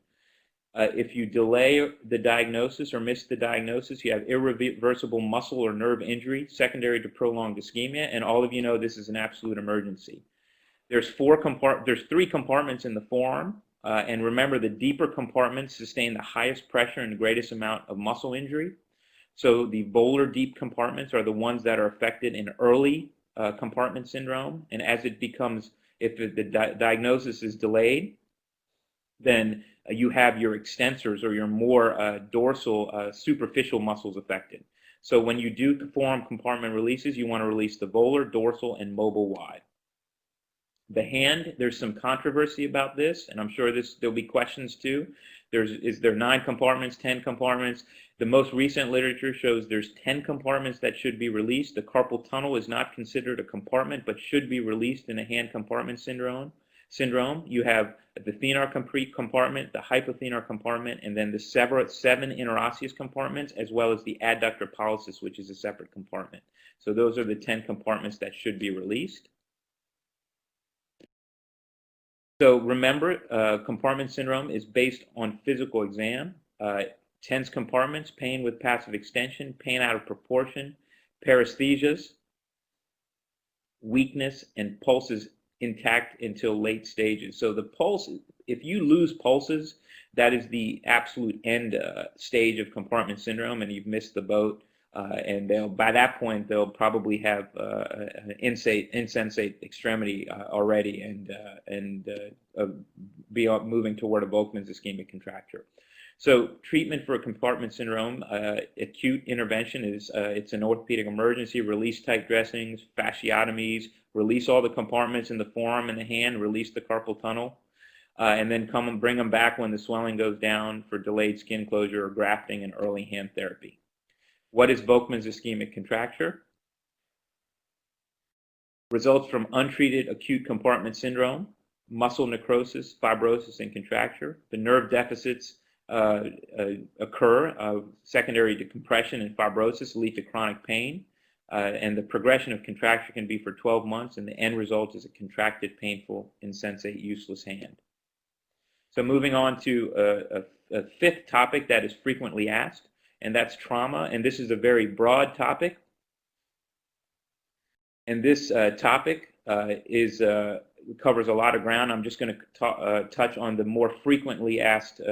If you delay the diagnosis or miss the diagnosis, you have irreversible muscle or nerve injury secondary to prolonged ischemia, and all of you know this is an absolute emergency. There's three compartments in the forearm, and remember the deeper compartments sustain the highest pressure and the greatest amount of muscle injury. So the volar deep compartments are the ones that are affected in early compartment syndrome, and as it becomes, if the diagnosis is delayed, then you have your extensors or your more dorsal superficial muscles affected. So when you do forearm compartment releases, you want to release the volar, dorsal, and mobile wide. The hand, there's some controversy about this, and I'm sure there'll be questions too. Is there 9 compartments, 10 compartments? The most recent literature shows there's 10 compartments that should be released. The carpal tunnel is not considered a compartment, but should be released in a hand compartment syndrome. You have the thenar compartment, the hypothenar compartment, and then the 7 interosseous compartments, as well as the adductor pollicis, which is a separate compartment. So those are the 10 compartments that should be released. So remember, compartment syndrome is based on physical exam. Tense compartments, pain with passive extension, pain out of proportion, paresthesias, weakness, and pulses intact until late stages. So the pulse, if you lose pulses, that is the absolute end stage of compartment syndrome, and you've missed the boat. And by that point, they'll probably have an insensate extremity already, and be moving toward a Volkmann's ischemic contracture. So treatment for compartment syndrome, acute intervention is it's an orthopedic emergency, release tight dressings, fasciotomies, release all the compartments in the forearm and the hand, release the carpal tunnel, and then come and bring them back when the swelling goes down for delayed skin closure or grafting and early hand therapy. What is Volkmann's ischemic contracture? Results from untreated acute compartment syndrome, muscle necrosis, fibrosis, and contracture. The nerve deficits occur secondary to compression and fibrosis, lead to chronic pain, and the progression of contracture can be for 12 months, and the end result is a contracted, painful, insensate, useless hand. So moving on to a fifth topic that is frequently asked, and that's trauma, and this is a very broad topic. And this topic covers a lot of ground. I'm just going to touch on the more frequently asked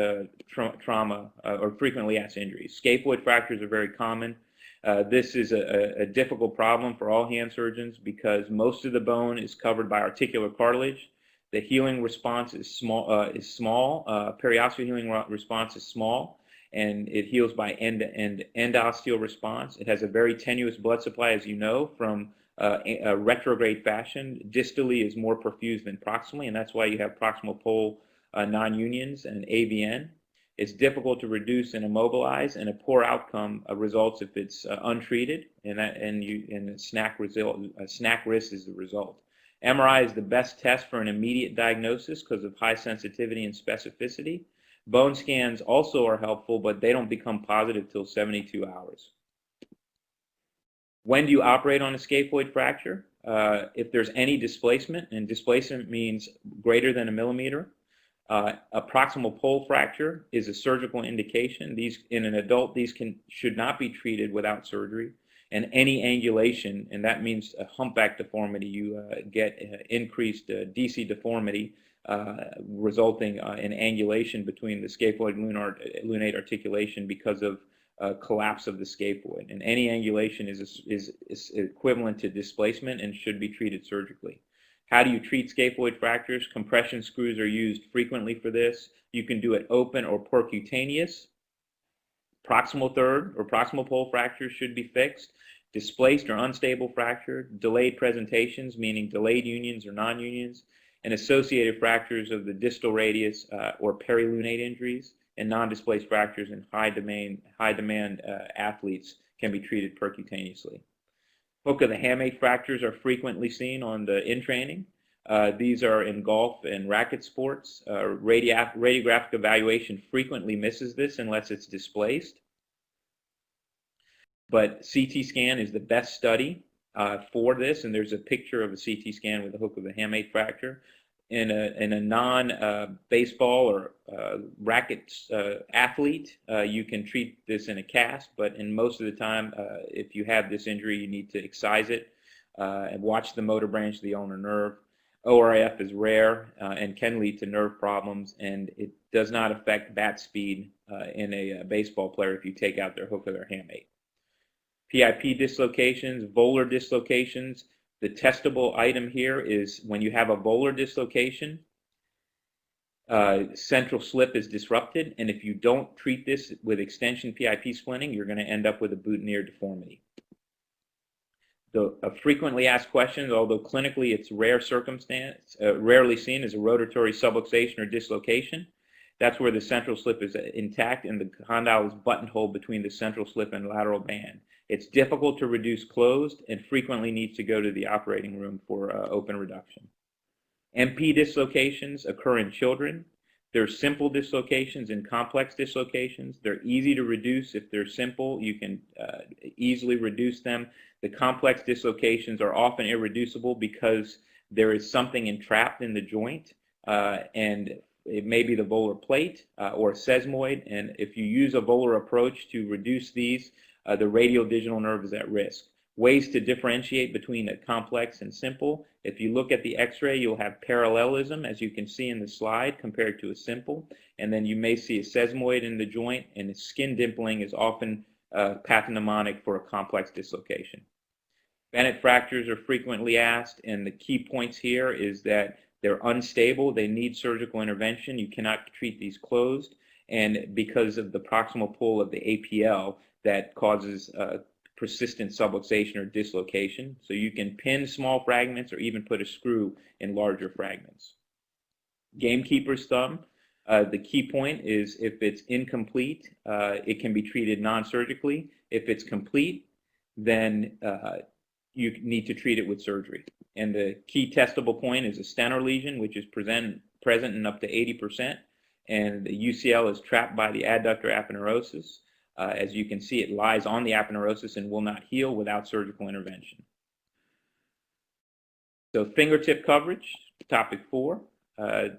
trauma or frequently asked injuries. Scaphoid fractures are very common. This is a difficult problem for all hand surgeons because most of the bone is covered by articular cartilage. The healing response is small. Periosteal healing response is small, and it heals by end-to-end endosteal response. It has a very tenuous blood supply, as you know, from a retrograde fashion. Distally is more perfused than proximally, and that's why you have proximal pole non-unions and AVN. It's difficult to reduce and immobilize, and a poor outcome results if it's untreated, and a snack risk is the result. MRI is the best test for an immediate diagnosis because of high sensitivity and specificity. Bone scans also are helpful, but they don't become positive till 72 hours. When do you operate on a scaphoid fracture? If there's any displacement, and displacement means greater than a millimeter, a proximal pole fracture is a surgical indication. In an adult, these should not be treated without surgery. And any angulation, and that means a humpback deformity, you get increased DC deformity resulting in angulation between the scaphoid and lunate articulation because of collapse of the scaphoid. And any angulation is equivalent to displacement and should be treated surgically. How do you treat scaphoid fractures? Compression screws are used frequently for this. You can do it open or percutaneous. Proximal third or proximal pole fractures should be fixed. Displaced or unstable fracture, delayed presentations, meaning delayed unions or non-unions, and associated fractures of the distal radius or perilunate injuries, and non-displaced fractures in high demand athletes can be treated percutaneously. Hook of the hamate fractures are frequently seen in training. These are in golf and racket sports. Radiographic evaluation frequently misses this unless it's displaced. But CT scan is the best study for this, and there's a picture of a CT scan with a hook of the hamate fracture. In a non-baseball or racket athlete, you can treat this in a cast, but in most of the time, if you have this injury, you need to excise it and watch the motor branch of the ulnar nerve. ORIF is rare and can lead to nerve problems, and it does not affect bat speed in a baseball player if you take out their hook or their hamate. PIP dislocations, volar dislocations. The testable item here is when you have a volar dislocation, central slip is disrupted, and if you don't treat this with extension PIP splinting, you're going to end up with a boutonniere deformity. A frequently asked question, although clinically it's rarely seen, is a rotatory subluxation or dislocation. That's where the central slip is intact and the condyle is buttonholed between the central slip and lateral band. It's difficult to reduce closed and frequently needs to go to the operating room for open reduction. MP dislocations occur in children. There's simple dislocations and complex dislocations. They're easy to reduce. If they're simple, you can easily reduce them. The complex dislocations are often irreducible because there is something entrapped in the joint, and it may be the volar plate or sesamoid. And if you use a volar approach to reduce these, the radial digital nerve is at risk. Ways to differentiate between a complex and simple. If you look at the x-ray, you'll have parallelism, as you can see in the slide, compared to a simple. And then you may see a sesamoid in the joint, and skin dimpling is often pathognomonic for a complex dislocation. Bennett fractures are frequently asked, and the key points here is that they're unstable. They need surgical intervention. You cannot treat these closed, and because of the proximal pull of the APL, that causes persistent subluxation or dislocation. So you can pin small fragments or even put a screw in larger fragments. Gamekeeper's thumb. The key point is if it's incomplete, it can be treated non-surgically. If it's complete, then you need to treat it with surgery. And the key testable point is a Stenor lesion, which is present in up to 80%. And the UCL is trapped by the adductor aponeurosis. As you can see, it lies on the aponeurosis and will not heal without surgical intervention. So fingertip coverage, topic 4. The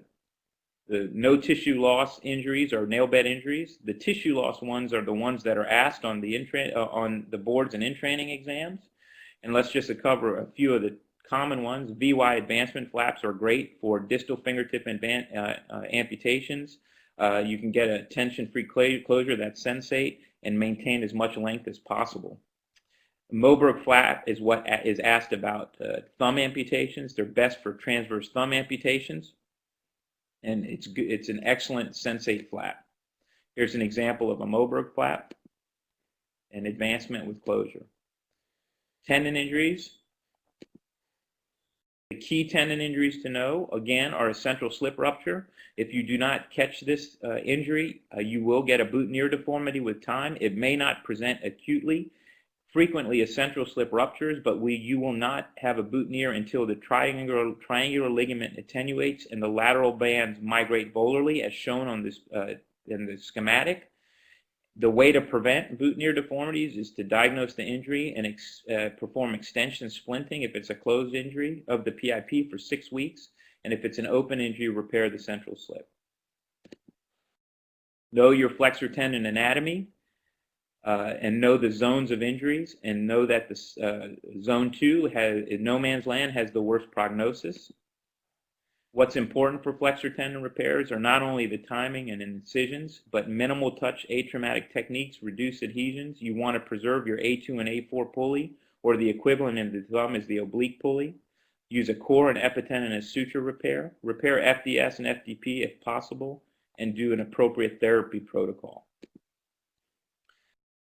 no tissue loss injuries or nail bed injuries. The tissue loss ones are the ones that are asked on the boards and in-training exams. And let's just cover a few of the common ones. VY advancement flaps are great for distal fingertip amputations. You can get a tension-free closure that's sensate and maintain as much length as possible. Moberg flap is what is asked about thumb amputations. They're best for transverse thumb amputations, and it's an excellent sensate flap. Here's an example of a Moberg flap, an advancement with closure. Tendon injuries. The key tendon injuries to know, again, are a central slip rupture. If you do not catch this injury, you will get a boutonniere deformity with time. It may not present acutely. Frequently, a central slip ruptures, but you will not have a boutonniere until the triangular ligament attenuates and the lateral bands migrate volarly, as shown on this in the schematic. The way to prevent boutonniere deformities is to diagnose the injury and perform extension splinting if it's a closed injury of the PIP for 6 weeks, and if it's an open injury, repair the central slip. Know your flexor tendon anatomy. And know the zones of injuries, and know that the zone 2 in no man's land has the worst prognosis. What's important for flexor tendon repairs are not only the timing and incisions, but minimal touch atraumatic techniques reduce adhesions. You want to preserve your A2 and A4 pulley, or the equivalent in the thumb is the oblique pulley. Use a core and epitendinous suture repair. Repair FDS and FDP if possible, and do an appropriate therapy protocol.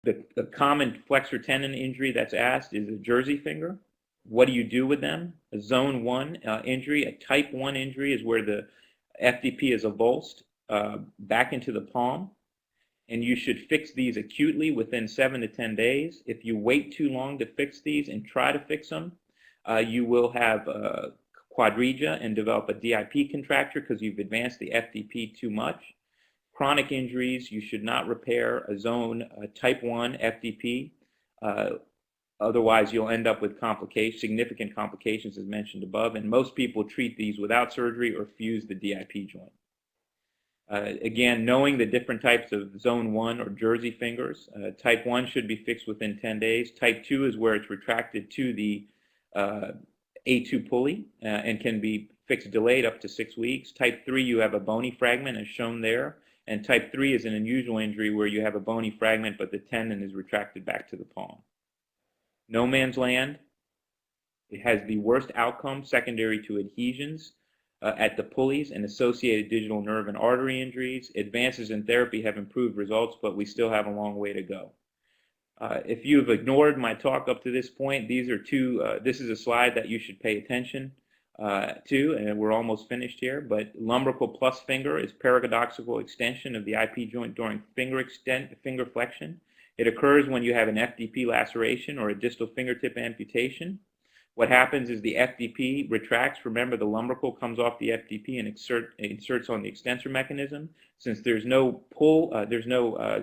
The common flexor tendon injury that's asked is a jersey finger. What do you do with them? A zone 1 injury, a type 1 injury is where the FDP is avulsed back into the palm, and you should fix these acutely within 7 to 10 days. If you wait too long to fix these and try to fix them, you will have quadriga and develop a DIP contracture because you've advanced the FDP too much. Chronic injuries, you should not repair a zone type 1 FDP. Otherwise, you'll end up with significant complications as mentioned above, and most people treat these without surgery or fuse the DIP joint. Again, knowing the different types of zone 1 or jersey fingers, type 1 should be fixed within 10 days. Type 2 is where it's retracted to the A2 pulley and can be fixed delayed up to 6 weeks. Type 3, you have a bony fragment as shown there. And type 3 is an unusual injury where you have a bony fragment, but the tendon is retracted back to the palm. No man's land, it has the worst outcome secondary to adhesions at the pulleys and associated digital nerve and artery injuries. Advances in therapy have improved results, but we still have a long way to go. If you've ignored my talk up to this point, these are this is a slide that you should pay attention to, and we're almost finished here, but lumbrical plus finger is paradoxical extension of the IP joint during finger flexion. It occurs when you have an FDP laceration or a distal fingertip amputation. What happens is the FDP retracts. Remember, the lumbrical comes off the FDP and inserts on the extensor mechanism. Since there's no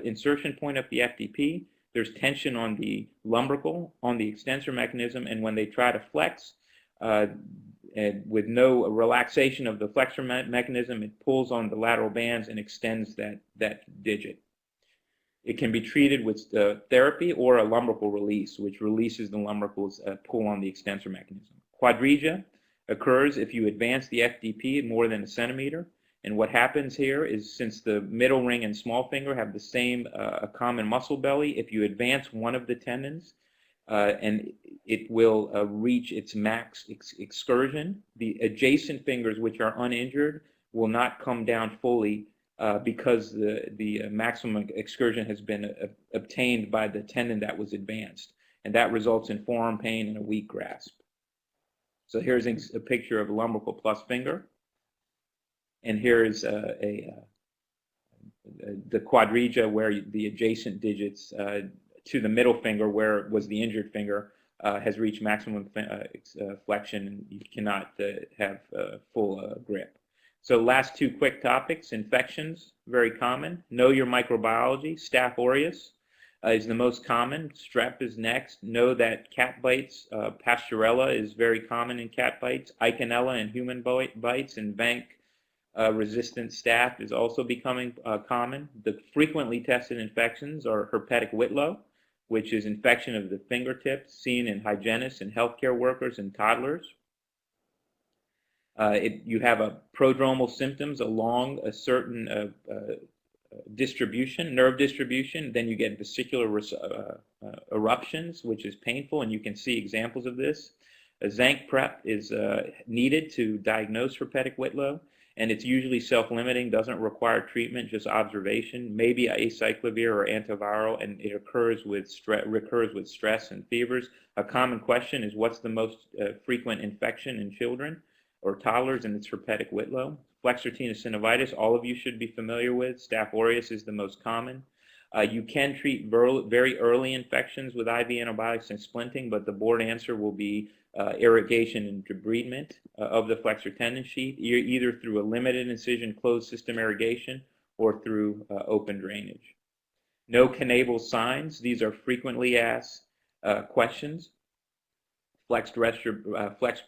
insertion point of the FDP, there's tension on the lumbrical, on the extensor mechanism, and when they try to flex, and with no relaxation of the flexor mechanism, it pulls on the lateral bands and extends that digit. It can be treated with therapy or a lumbrical release, which releases the lumbrical's pull on the extensor mechanism. Quadriga occurs if you advance the FDP more than a centimeter. And what happens here is, since the middle ring and small finger have the same common muscle belly, if you advance one of the tendons, and it will reach its max excursion, the adjacent fingers, which are uninjured, will not come down fully because the maximum excursion has been obtained by the tendon that was advanced, and that results in forearm pain and a weak grasp. So here's a picture of a lumbrical plus finger, and here is the quadriga where the adjacent digits to the middle finger, where was the injured finger, has reached maximum flexion, and you cannot have full grip. So last two quick topics: infections, very common. Know your microbiology. Staph aureus is the most common. Strep is next. Know that cat bites, Pasteurella is very common in cat bites. Eikenella in human bites, and Vanc resistant staph is also becoming common. The frequently tested infections are herpetic whitlow, which is infection of the fingertips seen in hygienists and healthcare workers and toddlers. You have prodromal symptoms along a certain distribution, nerve distribution. Then you get vesicular eruptions, which is painful, and you can see examples of this. A Zank prep is needed to diagnose herpetic Whitlow, and it's usually self-limiting, doesn't require treatment, just observation, maybe acyclovir or antiviral, and it recurs with stress and fevers. A common question is, what's the most frequent infection in children or toddlers, and it's herpetic Whitlow. Flexor tenosynovitis, all of you should be familiar with. Staph aureus is the most common. You can treat very early infections with IV antibiotics and splinting, but the board answer will be irrigation and debridement of the flexor tendon sheath, either through a limited incision closed system irrigation or through open drainage. No canable signs. These are frequently asked questions. Flexed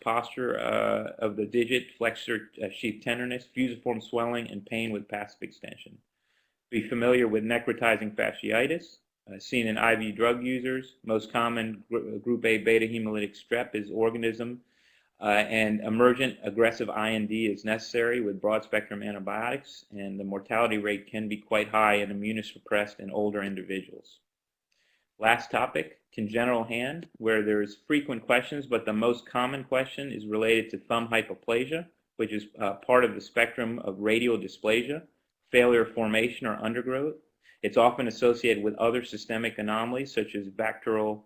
posture of the digit, flexor sheath tenderness, fusiform swelling, and pain with passive extension. Be familiar with necrotizing fasciitis, seen in IV drug users. Most common group A beta hemolytic strep is organism, and emergent aggressive IND is necessary with broad spectrum antibiotics, and the mortality rate can be quite high in immunosuppressed and older individuals. Last topic, congenital hand, where there's frequent questions, but the most common question is related to thumb hypoplasia, which is part of the spectrum of radial dysplasia, failure formation or undergrowth. It's often associated with other systemic anomalies such as bacterial,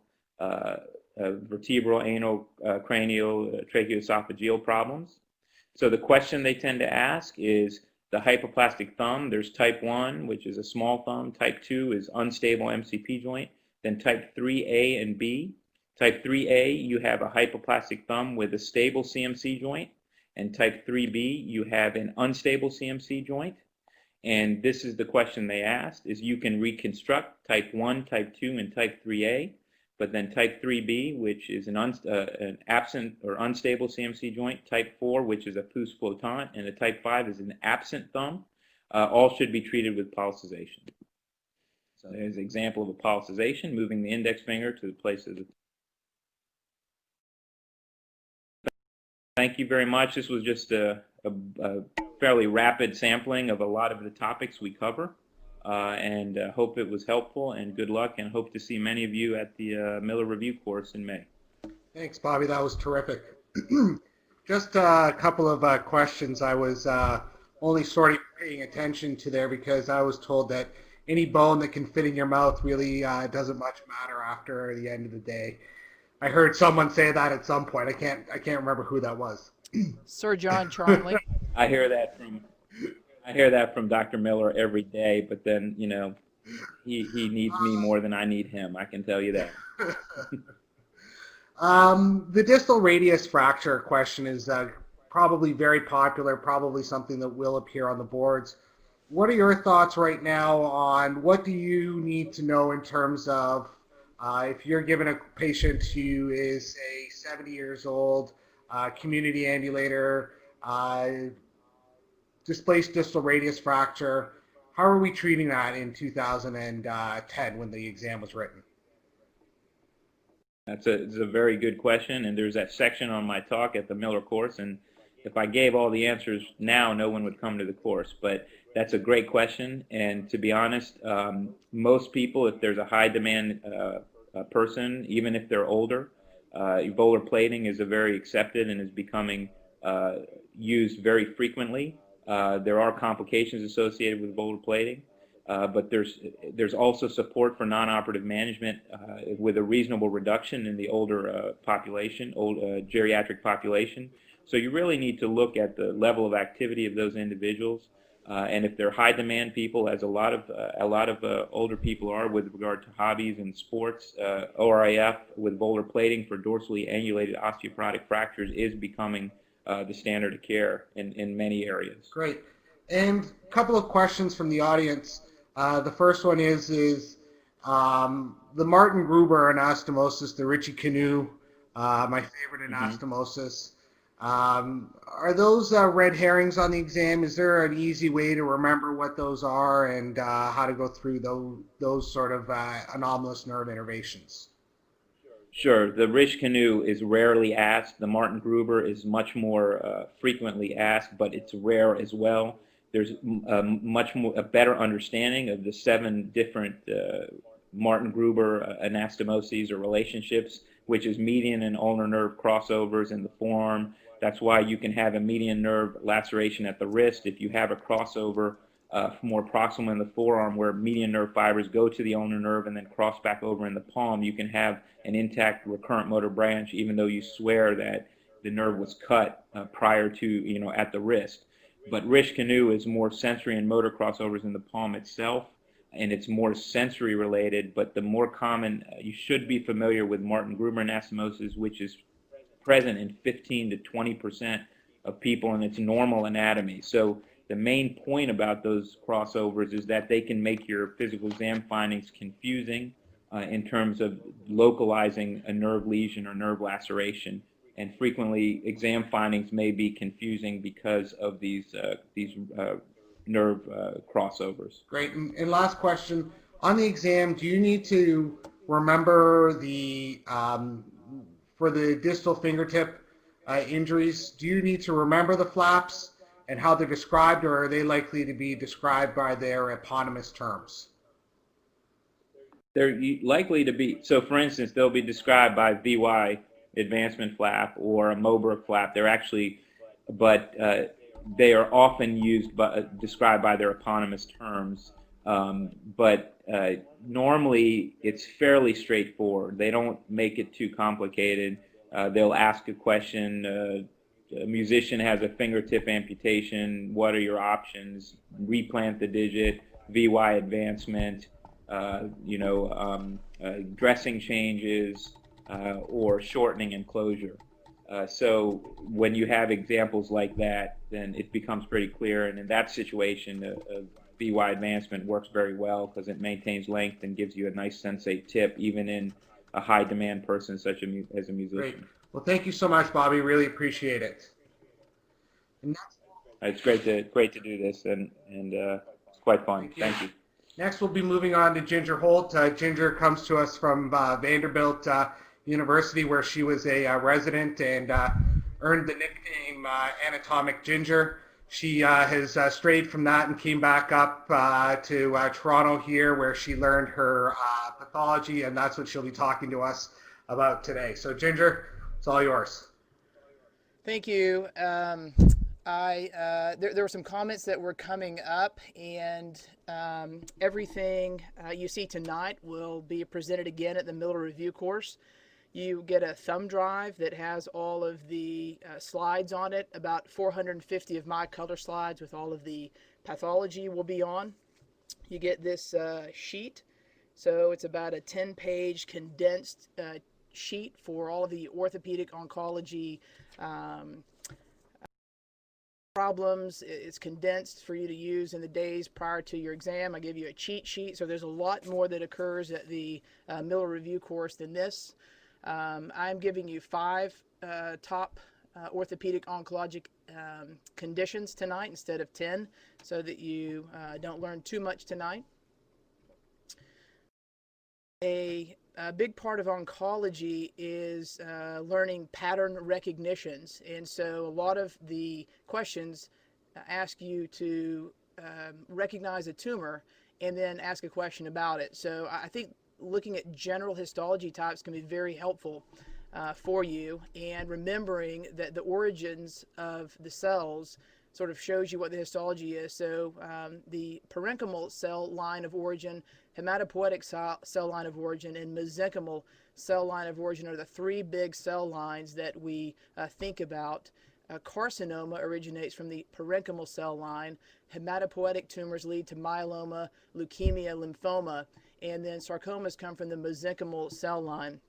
vertebral, anal, cranial, tracheoesophageal problems. So the question they tend to ask is the hypoplastic thumb. There's type 1, which is a small thumb. Type 2 is unstable MCP joint. Then type 3A and B. Type 3A, you have a hypoplastic thumb with a stable CMC joint. And type 3B, you have an unstable CMC joint. And this is the question they asked, is you can reconstruct type 1, type 2, and type 3A. But then type 3B, which is an absent or unstable CMC joint. Type 4, which is a pouce flottant. And a type 5 is an absent thumb. All should be treated with pulsization. So there's an example of a pulsization, moving the index finger to the place of the... Thank you very much. This was just a fairly rapid sampling of a lot of the topics we cover, and hope it was helpful, and good luck, and hope to see many of you at the Miller Review course in May. Thanks, Bobby. That was terrific. Just a couple of questions I was only sort of paying attention to there, because I was told that any bone that can fit in your mouth really doesn't much matter after the end of the day. I heard someone say that at some point. I can't remember who that was. Sir John Charnley. I hear that from Dr. Miller every day, but then, you know, he needs me more than I need him. I can tell you that. The distal radius fracture question is probably very popular, probably something that will appear on the boards. What are your thoughts right now on what do you need to know in terms of if you're given a patient who is, say, 70 years old, community ambulator, displaced distal radius fracture, how are we treating that in 2010 when the exam was written? It's a very good question, and there's that section on my talk at the Miller course, and if I gave all the answers now, no one would come to the course. But that's a great question, and to be honest, most people, if there's a high demand person, even if they're older, volar plating is a very accepted and is becoming used very frequently. There are complications associated with volar plating, but there's also support for non-operative management with a reasonable reduction in the older population, geriatric population. So you really need to look at the level of activity of those individuals, and if they're high demand people, as a lot of older people are with regard to hobbies and sports, ORIF with volar plating for dorsally angulated osteoporotic fractures is becoming the standard of care in many areas. Great. And a couple of questions from the audience. The first one is the Martin Gruber anastomosis, the Ritchie canoe, my favorite anastomosis. Are those red herrings on the exam? Is there an easy way to remember what those are and how to go through those sort of anomalous nerve innervations? Sure. The Ritchie canoe is rarely asked. The Martin Gruber is much more frequently asked, but it's rare as well. there's a better understanding of the 7 different Martin-Gruber anastomoses or relationships, which is median and ulnar nerve crossovers in the forearm. That's why you can have a median nerve laceration at the wrist if you have a crossover more proximal in the forearm where median nerve fibers go to the ulnar nerve and then cross back over in the palm. You can have an intact recurrent motor branch even though you swear that the nerve was cut prior to, at the wrist. But Risch Canoe is more sensory and motor crossovers in the palm itself, and it's more sensory related. But the more common, you should be familiar with Martin-Gruber anastomosis, which is present in 15 to 20% of people in its normal anatomy. So the main point about those crossovers is that they can make your physical exam findings confusing in terms of localizing a nerve lesion or nerve laceration. And frequently, exam findings may be confusing because of these nerve crossovers. Great. And last question, on the exam, do you need to remember the for the distal fingertip injuries? Do you need to remember the flaps and how they're described, or are they likely to be described by their eponymous terms? They're likely to be. So, for instance, they'll be described by VY advancement flap or a Moberg flap. They're actually, but they are often used, described by their eponymous terms. But normally it's fairly straightforward. They don't make it too complicated. They'll ask a question. A musician has a fingertip amputation. What are your options? Replant the digit, VY advancement, dressing changes, or shortening and closure. So when you have examples like that, then it becomes pretty clear. And in that situation, VY advancement works very well because it maintains length and gives you a nice sensate tip, even in a high-demand person such as a musician. Great. Well, thank you so much, Bobby. Really appreciate it. It's great to do this, and it's quite fun. Thank you. Next, we'll be moving on to Ginger Holt. Ginger comes to us from Vanderbilt University, where she was a resident and earned the nickname Anatomic Ginger. She has strayed from that and came back up to Toronto here, where she learned her pathology, and that's what she'll be talking to us about today. So, Ginger, it's all yours. Thank you. There were some comments that were coming up, and everything you see tonight will be presented again at the Miller Review course. You get a thumb drive that has all of the slides on it. About 450 of my color slides with all of the pathology will be on. You get this sheet. So it's about a 10-page condensed sheet for all of the orthopedic oncology problems. It's condensed for you to use in the days prior to your exam. I give you a cheat sheet. So there's a lot more that occurs at the Miller Review course than this. I'm giving you 5 top orthopedic oncologic conditions tonight instead of 10, so that you don't learn too much tonight. A big part of oncology is learning pattern recognitions, and so a lot of the questions ask you to recognize a tumor and then ask a question about it. So I think looking at general histology types can be very helpful for you, and remembering that the origins of the cells sort of shows you what the histology is. So the parenchymal cell line of origin, hematopoietic cell line of origin, and mesenchymal cell line of origin are the 3 big cell lines that we think about. Carcinoma originates from the parenchymal cell line. Hematopoietic tumors lead to myeloma, leukemia, lymphoma, and then sarcomas come from the mesenchymal cell line.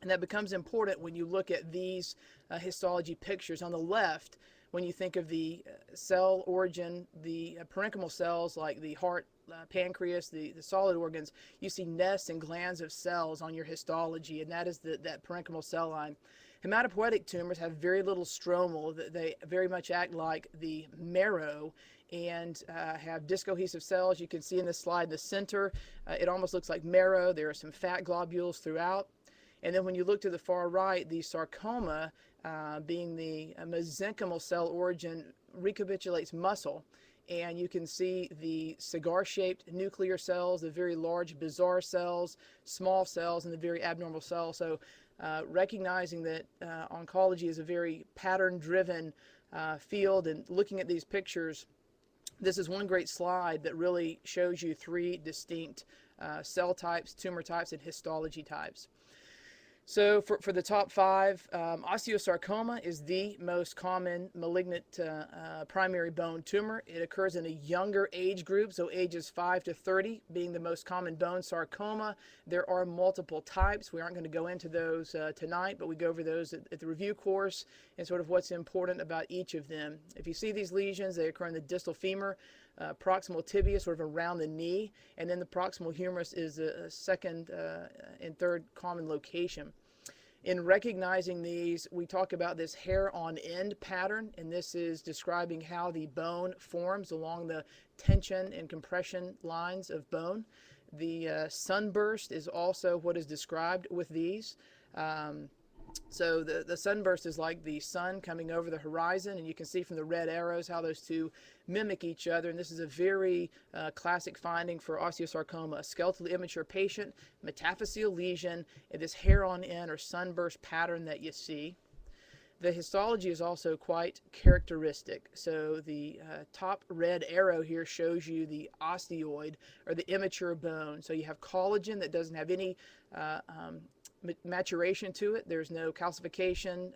And that becomes important when you look at these histology pictures. On the left, when you think of the cell origin, the parenchymal cells like the heart, pancreas, the solid organs, you see nests and glands of cells on your histology, and that is that parenchymal cell line. Hematopoietic tumors have very little stromal. They very much act like the marrow and have discohesive cells. You can see in this slide in the center, it almost looks like marrow. There are some fat globules throughout. And then when you look to the far right, the sarcoma, being the mesenchymal cell origin, recapitulates muscle. and you can see the cigar-shaped nuclear cells, the very large bizarre cells, small cells, and the very abnormal cells. So recognizing that oncology is a very pattern-driven field, and looking at these pictures, this is one great slide that really shows you three distinct cell types, tumor types, and histology types. So for the top five, osteosarcoma is the most common malignant primary bone tumor. It occurs in a younger age group, so ages 5 to 30 being the most common bone sarcoma. There are multiple types. We aren't going to go into those tonight, but we go over those at the review course and sort of what's important about each of them. If you see these lesions, they occur in the distal femur, proximal tibia, sort of around the knee, and then the proximal humerus is a second and third common location. In recognizing these, we talk about this hair on end pattern, and this is describing how the bone forms along the tension and compression lines of bone. The sunburst is also what is described with these. So the sunburst is like the sun coming over the horizon, and you can see from the red arrows how those two mimic each other. And this is a very classic finding for osteosarcoma: a skeletally immature patient, metaphyseal lesion, and this hair on end or sunburst pattern that you see. The histology is also quite characteristic. So the top red arrow here shows you the osteoid, or the immature bone. So you have collagen that doesn't have any maturation to it. There's no calcification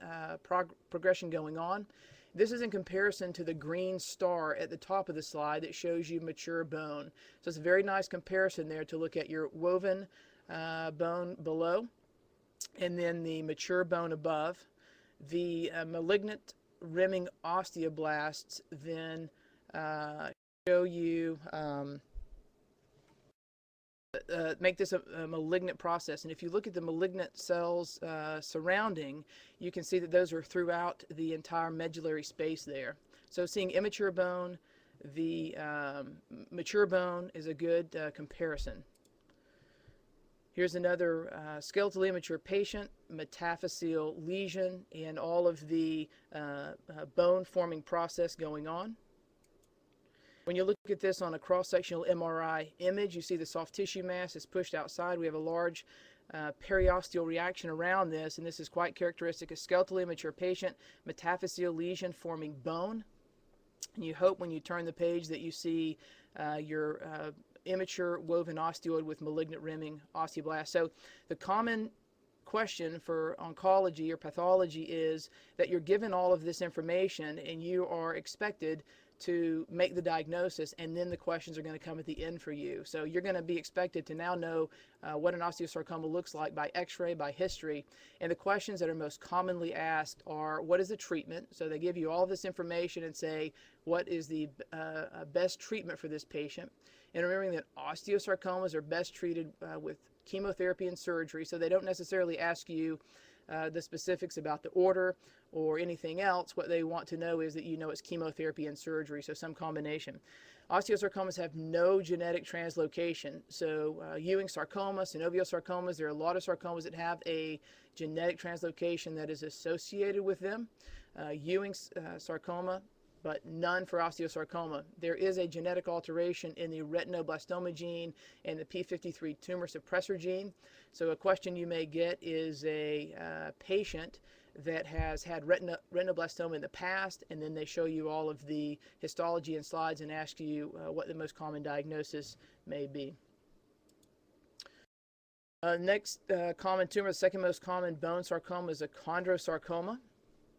progression going on. This is in comparison to the green star at the top of the slide that shows you mature bone. So it's a very nice comparison there to look at your woven bone below and then the mature bone above. The malignant rimming osteoblasts then show you make this a malignant process. And if you look at the malignant cells surrounding, you can see that those are throughout the entire medullary space there. So seeing immature bone, the mature bone is a good comparison. Here's another skeletally immature patient, metaphyseal lesion, and all of the bone forming process going on. When you look at this on a cross-sectional MRI image, you see the soft tissue mass is pushed outside. We have a large periosteal reaction around this, and this is quite characteristic. A skeletally immature patient, metaphyseal lesion forming bone. And you hope when you turn the page that you see your immature woven osteoid with malignant rimming osteoblast. So the common question for oncology or pathology is that you're given all of this information and you are expected to make the diagnosis, and then the questions are going to come at the end for you. So you're going to be expected to now know what an osteosarcoma looks like by x-ray, by history, and the questions that are most commonly asked are, what is the treatment? So they give you all this information and say, what is the best treatment for this patient? And remembering that osteosarcomas are best treated with chemotherapy and surgery, so they don't necessarily ask you the specifics about the order or anything else. What they want to know is that you know it's chemotherapy and surgery, so some combination. Osteosarcomas have no genetic translocation. So Ewing sarcoma, synovial sarcomas, there are a lot of sarcomas that have a genetic translocation that is associated with them. Ewing sarcoma, but none for osteosarcoma. There is a genetic alteration in the retinoblastoma gene and the p53 tumor suppressor gene. So a question you may get is a patient that has had retinoblastoma in the past, and then they show you all of the histology and slides and ask you what the most common diagnosis may be. Next common tumor, the second most common bone sarcoma, is a chondrosarcoma.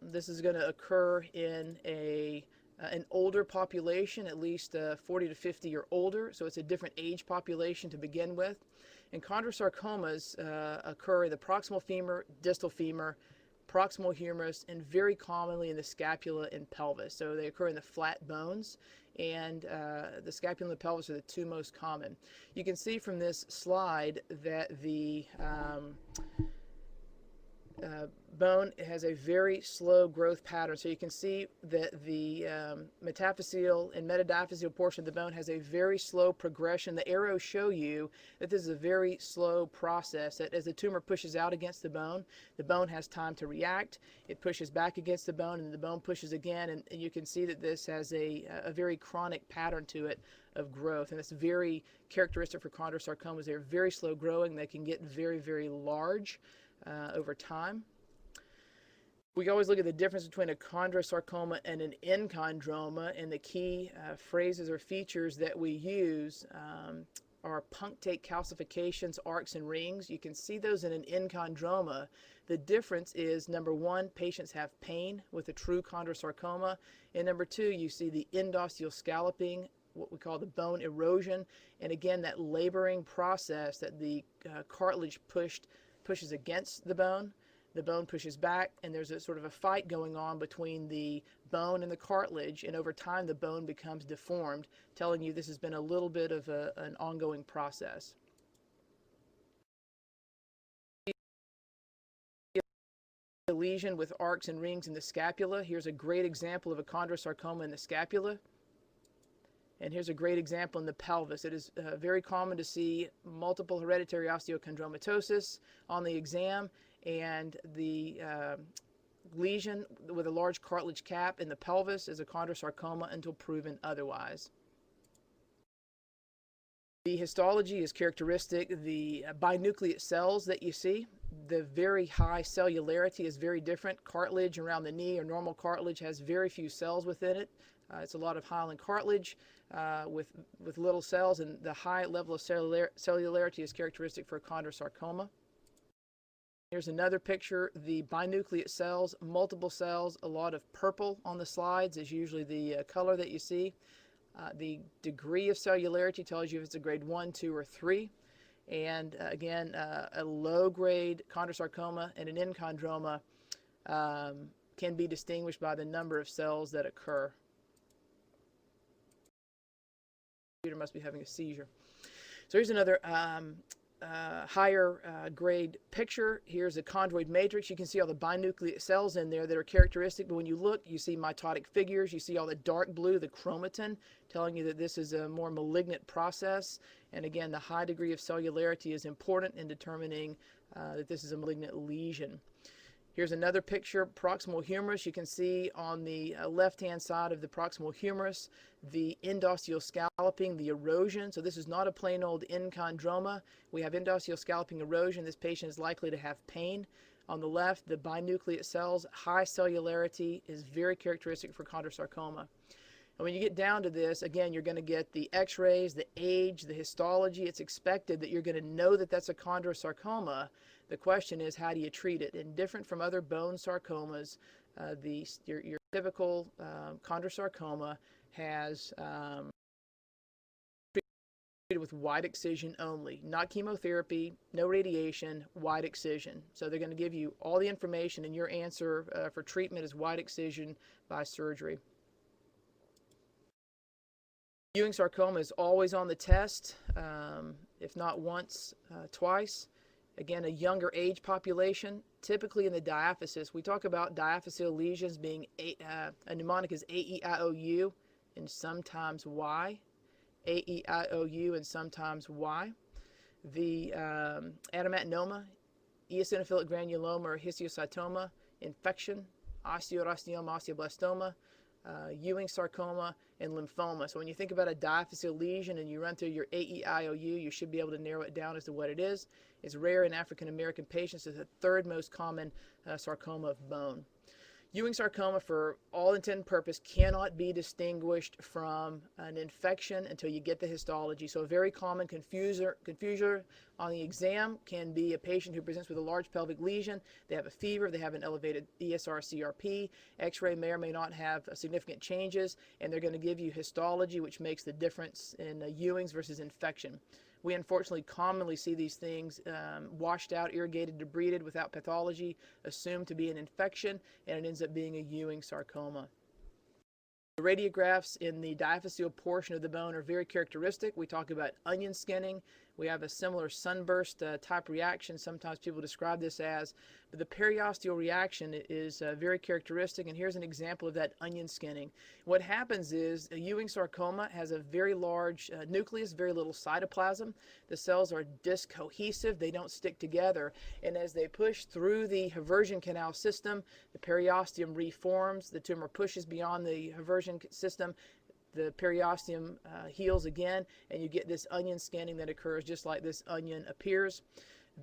This is going to occur in an older population, at least 40 to 50 or older, so it's a different age population to begin with. And chondrosarcomas occur in the proximal femur, distal femur, proximal humerus, and very commonly in the scapula and pelvis. So they occur in the flat bones, and the scapula and the pelvis are the two most common. You can see from this slide that the bone has a very slow growth pattern. So you can see that the metaphyseal and metadiaphyseal portion of the bone has a very slow progression. The arrows show you that this is a very slow process, that as the tumor pushes out against the bone has time to react. It pushes back against the bone, and the bone pushes again, and you can see that this has a very chronic pattern to it of growth, and it's very characteristic for chondrosarcomas. They're very slow growing. They can get very, very large over time. We always look at the difference between a chondrosarcoma and an enchondroma, and the key phrases or features that we use are punctate calcifications, arcs, and rings. You can see those in an enchondroma. The difference is, number one, patients have pain with a true chondrosarcoma, and number two, you see the endosteal scalloping, what we call the bone erosion, and again, that laboring process that the cartilage pushes against the bone pushes back, and there's a sort of a fight going on between the bone and the cartilage, and over time the bone becomes deformed, telling you this has been a little bit of an ongoing process. A lesion with arcs and rings in the scapula. Here's a great example of a chondrosarcoma in the scapula. And here's a great example in the pelvis. It is very common to see multiple hereditary osteochondromatosis on the exam, and the lesion with a large cartilage cap in the pelvis is a chondrosarcoma until proven otherwise. The histology is characteristic. The binucleate cells that you see, the very high cellularity is very different. Cartilage around the knee or normal cartilage has very few cells within it. It's a lot of hyaline cartilage with little cells, and the high level of cellularity is characteristic for a chondrosarcoma. Here's another picture. The binucleate cells, multiple cells, a lot of purple on the slides is usually the color that you see. The degree of cellularity tells you if it's a grade 1, 2, or 3. And again, a low-grade chondrosarcoma and an enchondroma can be distinguished by the number of cells that occur. The computer must be having a seizure. So here's another higher grade picture. Here's a chondroid matrix. You can see all the binucleate cells in there that are characteristic, but when you look, you see mitotic figures. You see all the dark blue, the chromatin, telling you that this is a more malignant process. And again, the high degree of cellularity is important in determining that this is a malignant lesion. Here's another picture, proximal humerus. You can see on the left-hand side of the proximal humerus the endosteal scalloping, the erosion. So this is not a plain old enchondroma. We have endosteal scalloping erosion. This patient is likely to have pain. On the left, the binucleate cells, high cellularity is very characteristic for chondrosarcoma. And when you get down to this, again, you're going to get the x-rays, the age, the histology. It's expected that you're going to know that that's a chondrosarcoma. The question is, how do you treat it? And different from other bone sarcomas, your typical chondrosarcoma has treated with wide excision only, not chemotherapy, no radiation, wide excision. So they're going to give you all the information, and your answer for treatment is wide excision by surgery. Ewing sarcoma is always on the test, if not once, twice. Again, a younger age population, typically in the diaphysis. We talk about diaphyseal lesions being a mnemonic is A-E-I-O-U and sometimes Y. A-E-I-O-U and sometimes Y. The adematoma, eosinophilic granuloma or histiocytoma, infection, osteosteoma, osteoblastoma, Ewing sarcoma, and lymphoma. So when you think about a diaphyseal lesion and you run through your A-E-I-O-U, you should be able to narrow it down as to what it is. It's rare in African American patients. It's the third most common sarcoma of bone. Ewing sarcoma, for all intent and purpose, cannot be distinguished from an infection until you get the histology. So a very common confuser on the exam can be a patient who presents with a large pelvic lesion. They have a fever, they have an elevated ESR-CRP, x-ray may or may not have significant changes, and they're going to give you histology, which makes the difference in Ewing's versus infection. We unfortunately commonly see these things washed out, irrigated, debrided without pathology, assumed to be an infection, and it ends up being a Ewing sarcoma. The radiographs in the diaphyseal portion of the bone are very characteristic. We talk about onion skinning. We have a similar sunburst type reaction. Sometimes people describe this as, but the periosteal reaction is very characteristic, and here's an example of that onion skinning. What happens is a Ewing sarcoma has a very large nucleus, very little cytoplasm. The cells are discohesive, they don't stick together, and as they push through the Haversian canal system, the periosteum reforms, the tumor pushes beyond the Haversian system, the periosteum heals again, and you get this onion scanning that occurs just like this onion appears.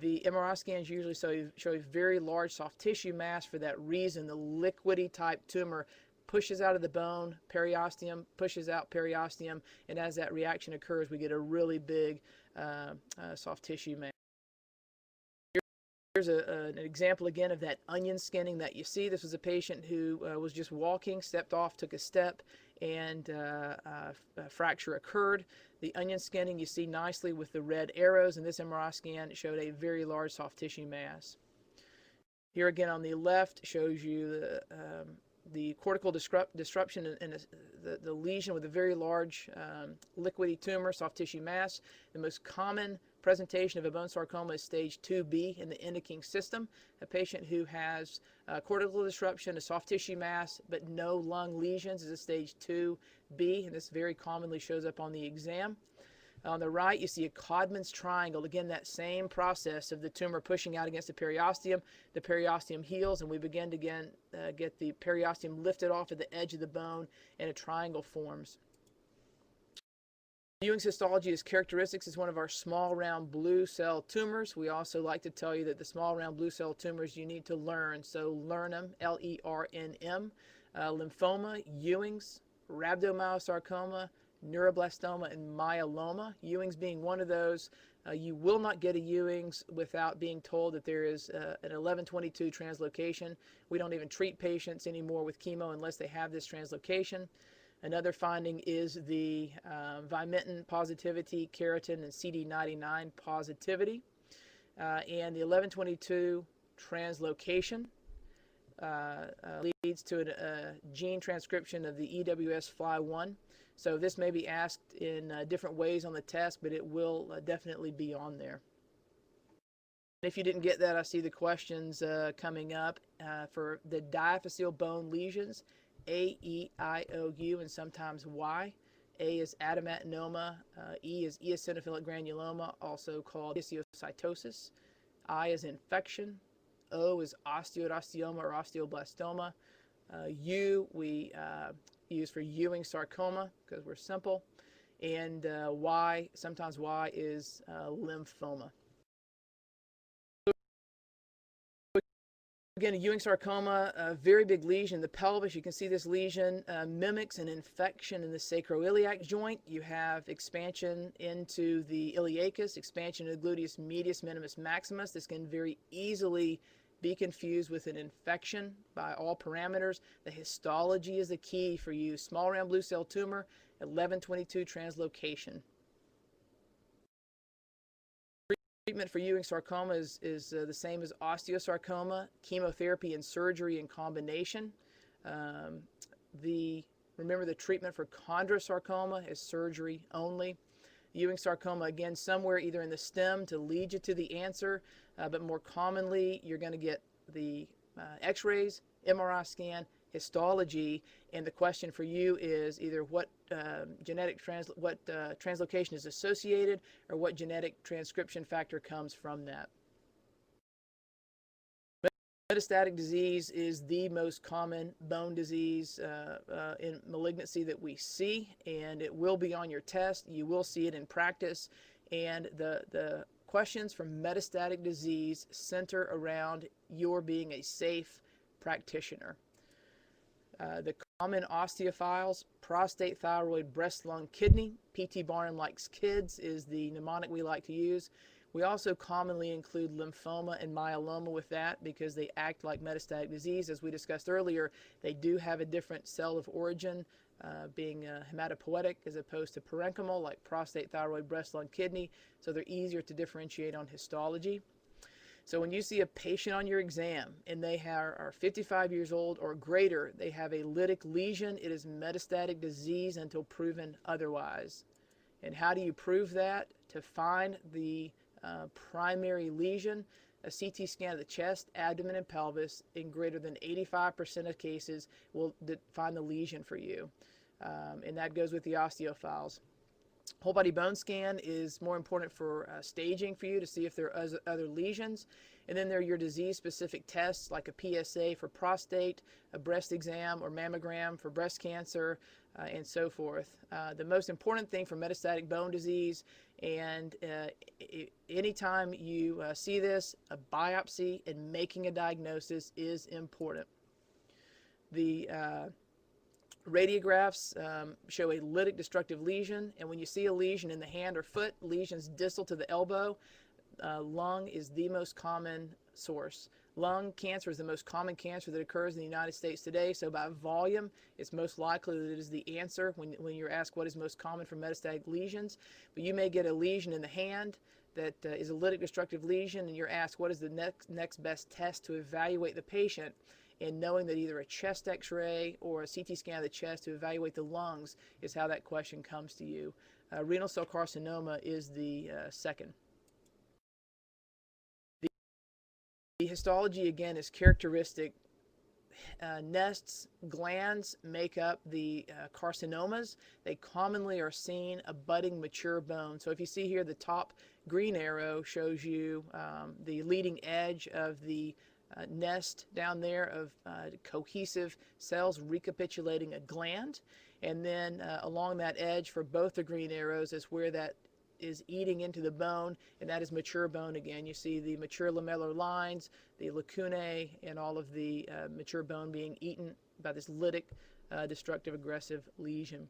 The MRI scans usually show a very large soft tissue mass. For that reason, the liquidy type tumor pushes out of the bone, periosteum, pushes out periosteum, and as that reaction occurs, we get a really big soft tissue mass. Here's an example again of that onion skinning that you see. This was a patient who was just walking, stepped off, took a step, and a fracture occurred. The onion skinning you see nicely with the red arrows, and this MRI scan showed a very large soft tissue mass. Here again on the left shows you the cortical disruption and the lesion with a very large liquidy tumor, soft tissue mass. The most common presentation of a bone sarcoma is stage 2B in the Indeking system, a patient who has cortical disruption, a soft tissue mass, but no lung lesions is a stage 2B, and this very commonly shows up on the exam. On the right, you see a Codman's triangle. Again, that same process of the tumor pushing out against the periosteum heals, and we begin to get the periosteum lifted off at the edge of the bone, and a triangle forms. Ewing's histology is characteristics is one of our small round blue cell tumors. We also like to tell you that the small round blue cell tumors you need to learn. So learn them, L-E-R-N-M. Lymphoma, Ewing's, rhabdomyosarcoma, neuroblastoma, and myeloma. Ewing's being one of those. You will not get a Ewing's without being told that there is an 1122 translocation. We don't even treat patients anymore with chemo unless they have this translocation. Another finding is the vimentin positivity, keratin, and CD99 positivity. And the 1122 translocation leads to a gene transcription of the EWS-FLI1. So this may be asked in different ways on the test, but it will definitely be on there. If you didn't get that, I see the questions coming up for the diaphyseal bone lesions. A, E, I, O, U, and sometimes Y. A is adamantinoma. E is eosinophilic granuloma, also called histiocytosis. I is infection. O is osteoid-osteoma or osteoblastoma. U we use for Ewing sarcoma because we're simple. And Y, sometimes Y is lymphoma. Again, a Ewing sarcoma, a very big lesion in the pelvis. You can see this lesion mimics an infection in the sacroiliac joint. You have expansion into the iliacus, expansion of the gluteus medius minimus maximus. This can very easily be confused with an infection by all parameters. The histology is the key for you. Small round blue cell tumor, 1122 translocation. Treatment for Ewing sarcoma is the same as osteosarcoma, chemotherapy and surgery in combination. Remember the treatment for chondrosarcoma is surgery only. Ewing sarcoma, again, somewhere either in the stem to lead you to the answer, but more commonly you're going to get the x-rays, MRI scan, histology, and the question for you is either what translocation is associated or what genetic transcription factor comes from that. Metastatic disease is the most common bone disease in malignancy that we see, and it will be on your test. You will see it in practice, and the questions for metastatic disease center around your being a safe practitioner. The common osteophiles, prostate, thyroid, breast, lung, kidney. P.T. Barnum likes kids is the mnemonic we like to use. We also commonly include lymphoma and myeloma with that because they act like metastatic disease. As we discussed earlier, they do have a different cell of origin, being hematopoietic as opposed to parenchymal like prostate, thyroid, breast, lung, kidney, so they're easier to differentiate on histology. So when you see a patient on your exam and they are 55 years old or greater, they have a lytic lesion, it is metastatic disease until proven otherwise. And how do you prove that? To find the primary lesion, a CT scan of the chest, abdomen, and pelvis in greater than 85% of cases will find the lesion for you. And that goes with the osteophiles. Whole body bone scan is more important for staging for you to see if there are other lesions. And then there are your disease-specific tests like a PSA for prostate, a breast exam or mammogram for breast cancer, and so forth. The most important thing for metastatic bone disease, and anytime you see this, a biopsy and making a diagnosis is important. The radiographs show a lytic destructive lesion, and when you see a lesion in the hand or foot, lesions distal to the elbow, lung is the most common source. Lung cancer is the most common cancer that occurs in the United States today, so by volume, it's most likely that it is the answer when you're asked what is most common for metastatic lesions. But you may get a lesion in the hand that is a lytic destructive lesion, and you're asked what is the next best test to evaluate the patient. And knowing that either a chest x-ray or a CT scan of the chest to evaluate the lungs is how that question comes to you. Renal cell carcinoma is the second. The histology, again, is characteristic. Nests, glands make up the carcinomas. They commonly are seen abutting mature bone. So if you see here, the top green arrow shows you the leading edge of the nest down there of cohesive cells recapitulating a gland, and then along that edge for both the green arrows is where that is eating into the bone, and that is mature bone again. You see the mature lamellar lines, the lacunae, and all of the mature bone being eaten by this lytic destructive aggressive lesion.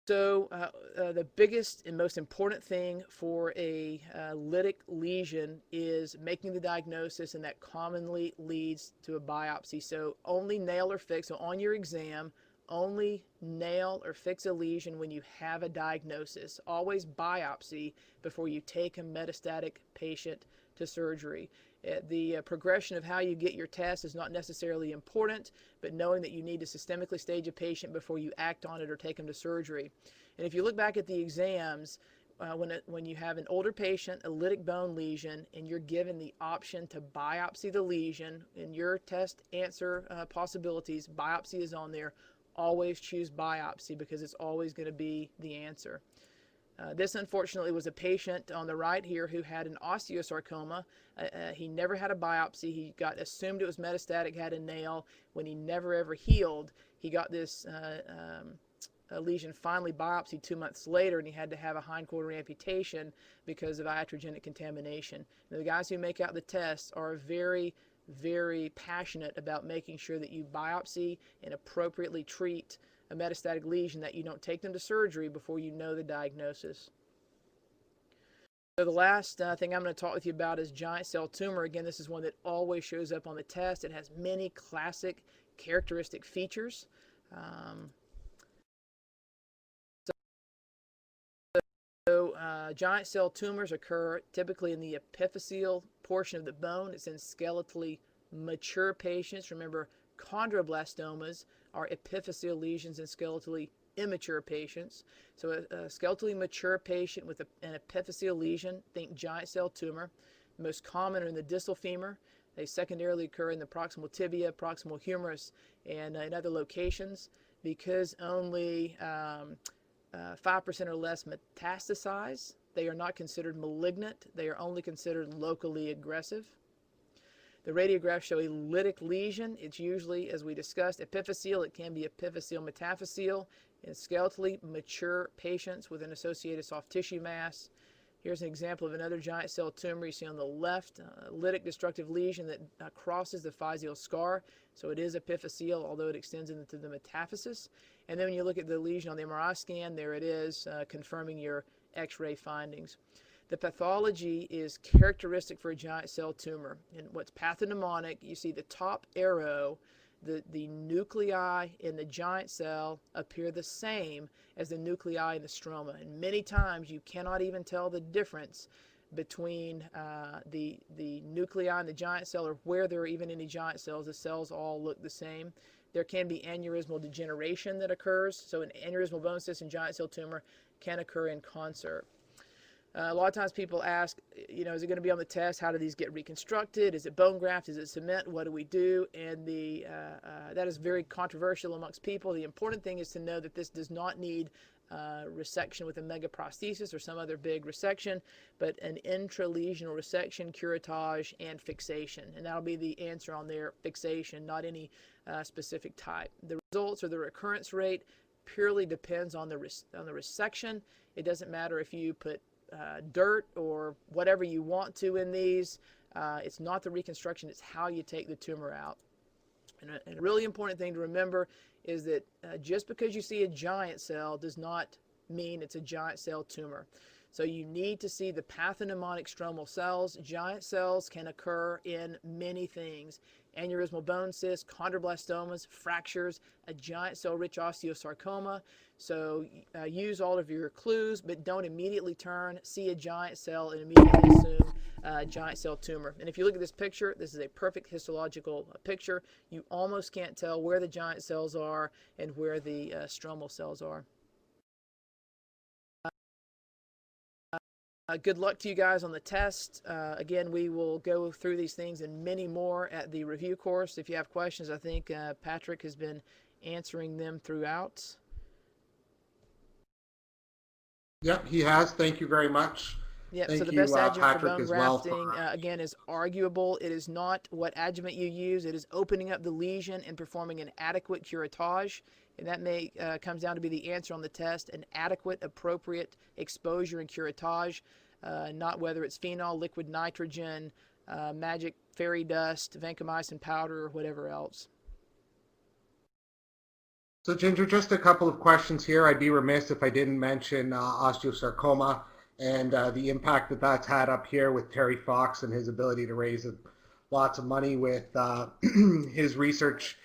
So the biggest and most important thing for a lytic lesion is making the diagnosis, and that commonly leads to a biopsy. So only nail or fix, so on your exam, only nail or fix a lesion when you have a diagnosis. Always biopsy before you take a metastatic patient to surgery. The progression of how you get your test is not necessarily important, but knowing that you need to systemically stage a patient before you act on it or take them to surgery. And if you look back at the exams, when you have an older patient, a lytic bone lesion, and you're given the option to biopsy the lesion, in your test answer possibilities, biopsy is on there. Always choose biopsy because it's always going to be the answer. This unfortunately was a patient on the right here who had an osteosarcoma. He never had a biopsy. He got assumed it was metastatic, had a nail. When he never ever healed, he got this lesion finally biopsied 2 months later, and he had to have a hindquarter amputation because of iatrogenic contamination. Now, the guys who make out the tests are very passionate about making sure that you biopsy and appropriately treat a metastatic lesion, that you don't take them to surgery before you know the diagnosis. So the last thing I'm going to talk with you about is giant cell tumor. Again, this is one that always shows up on the test. It has many classic characteristic features. Giant cell tumors occur typically in the epiphyseal portion of the bone. It's in skeletally mature patients. Remember, chondroblastomas are epiphyseal lesions in skeletally immature patients. So a skeletally mature patient with an epiphyseal lesion, think giant cell tumor. The most common are in the distal femur. They secondarily occur in the proximal tibia, proximal humerus, and in other locations. Because only 5% or less metastasize, they are not considered malignant. They are only considered locally aggressive. The radiographs show a lytic lesion. It's usually, as we discussed, epiphyseal. It can be epiphyseal metaphyseal in skeletally mature patients with an associated soft tissue mass. Here's an example of another giant cell tumor. You see on the left, a lytic destructive lesion that crosses the physeal scar. So it is epiphyseal, although it extends into the metaphysis. And then when you look at the lesion on the MRI scan, there it is, confirming your X-ray findings. The pathology is characteristic for a giant cell tumor. And what's pathognomonic, you see the top arrow, the nuclei in the giant cell appear the same as the nuclei in the stroma. And many times you cannot even tell the difference between the nuclei in the giant cell, or where there are even any giant cells. The cells all look the same. There can be aneurysmal degeneration that occurs. So an aneurysmal bone cyst and giant cell tumor can occur in concert. A lot of times people ask, is it going to be on the test? How do these get reconstructed? Is it bone graft? Is it cement? What do we do? And that is very controversial amongst people. The important thing is to know that this does not need resection with a megaprosthesis or some other big resection, but an intralesional resection, curettage, and fixation. And that'll be the answer on there, fixation, not any specific type. The results or the recurrence rate purely depends on the resection. It doesn't matter if you put dirt or whatever you want to in these. It's not the reconstruction, it's how you take the tumor out. And a really important thing to remember is that just because you see a giant cell does not mean it's a giant cell tumor. So you need to see the pathognomonic stromal cells. Giant cells can occur in many things: aneurysmal bone cysts, chondroblastomas, fractures, a giant cell rich osteosarcoma. So use all of your clues, but don't immediately see a giant cell and immediately assume a giant cell tumor. And if you look at this picture, this is a perfect histological picture. You almost can't tell where the giant cells are and where the stromal cells are. Good luck to you guys on the test. Again, we will go through these things and many more at the review course. If you have questions, I think Patrick has been answering them throughout. Yep, he has. Thank you very much. Yep, Thank so the you, best adjuvant for Patrick, bone as well grafting, again, is arguable. It is not what adjuvant you use. It is opening up the lesion and performing an adequate curettage. And that may comes down to be the answer on the test: an adequate, appropriate exposure and curettage. Not whether it's phenol, liquid nitrogen, magic fairy dust, vancomycin powder, or whatever else. So, Ginger, just a couple of questions here. I'd be remiss if I didn't mention osteosarcoma and the impact that that's had up here with Terry Fox and his ability to raise lots of money with his research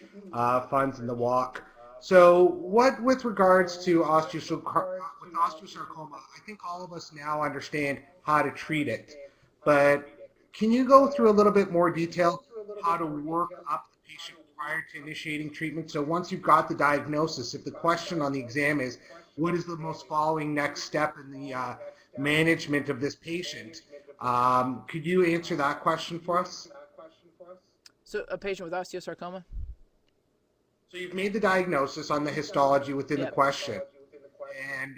funds in the walk. So what, with regards to osteosarcoma, I think all of us now understand how to treat it, but can you go through a little bit more detail how to work up the patient prior to initiating treatment? So once you've got the diagnosis, if the question on the exam is, what is the most following next step in the management of this patient, could you answer that question for us? So a patient with osteosarcoma? So you've made the diagnosis on the histology within the question, and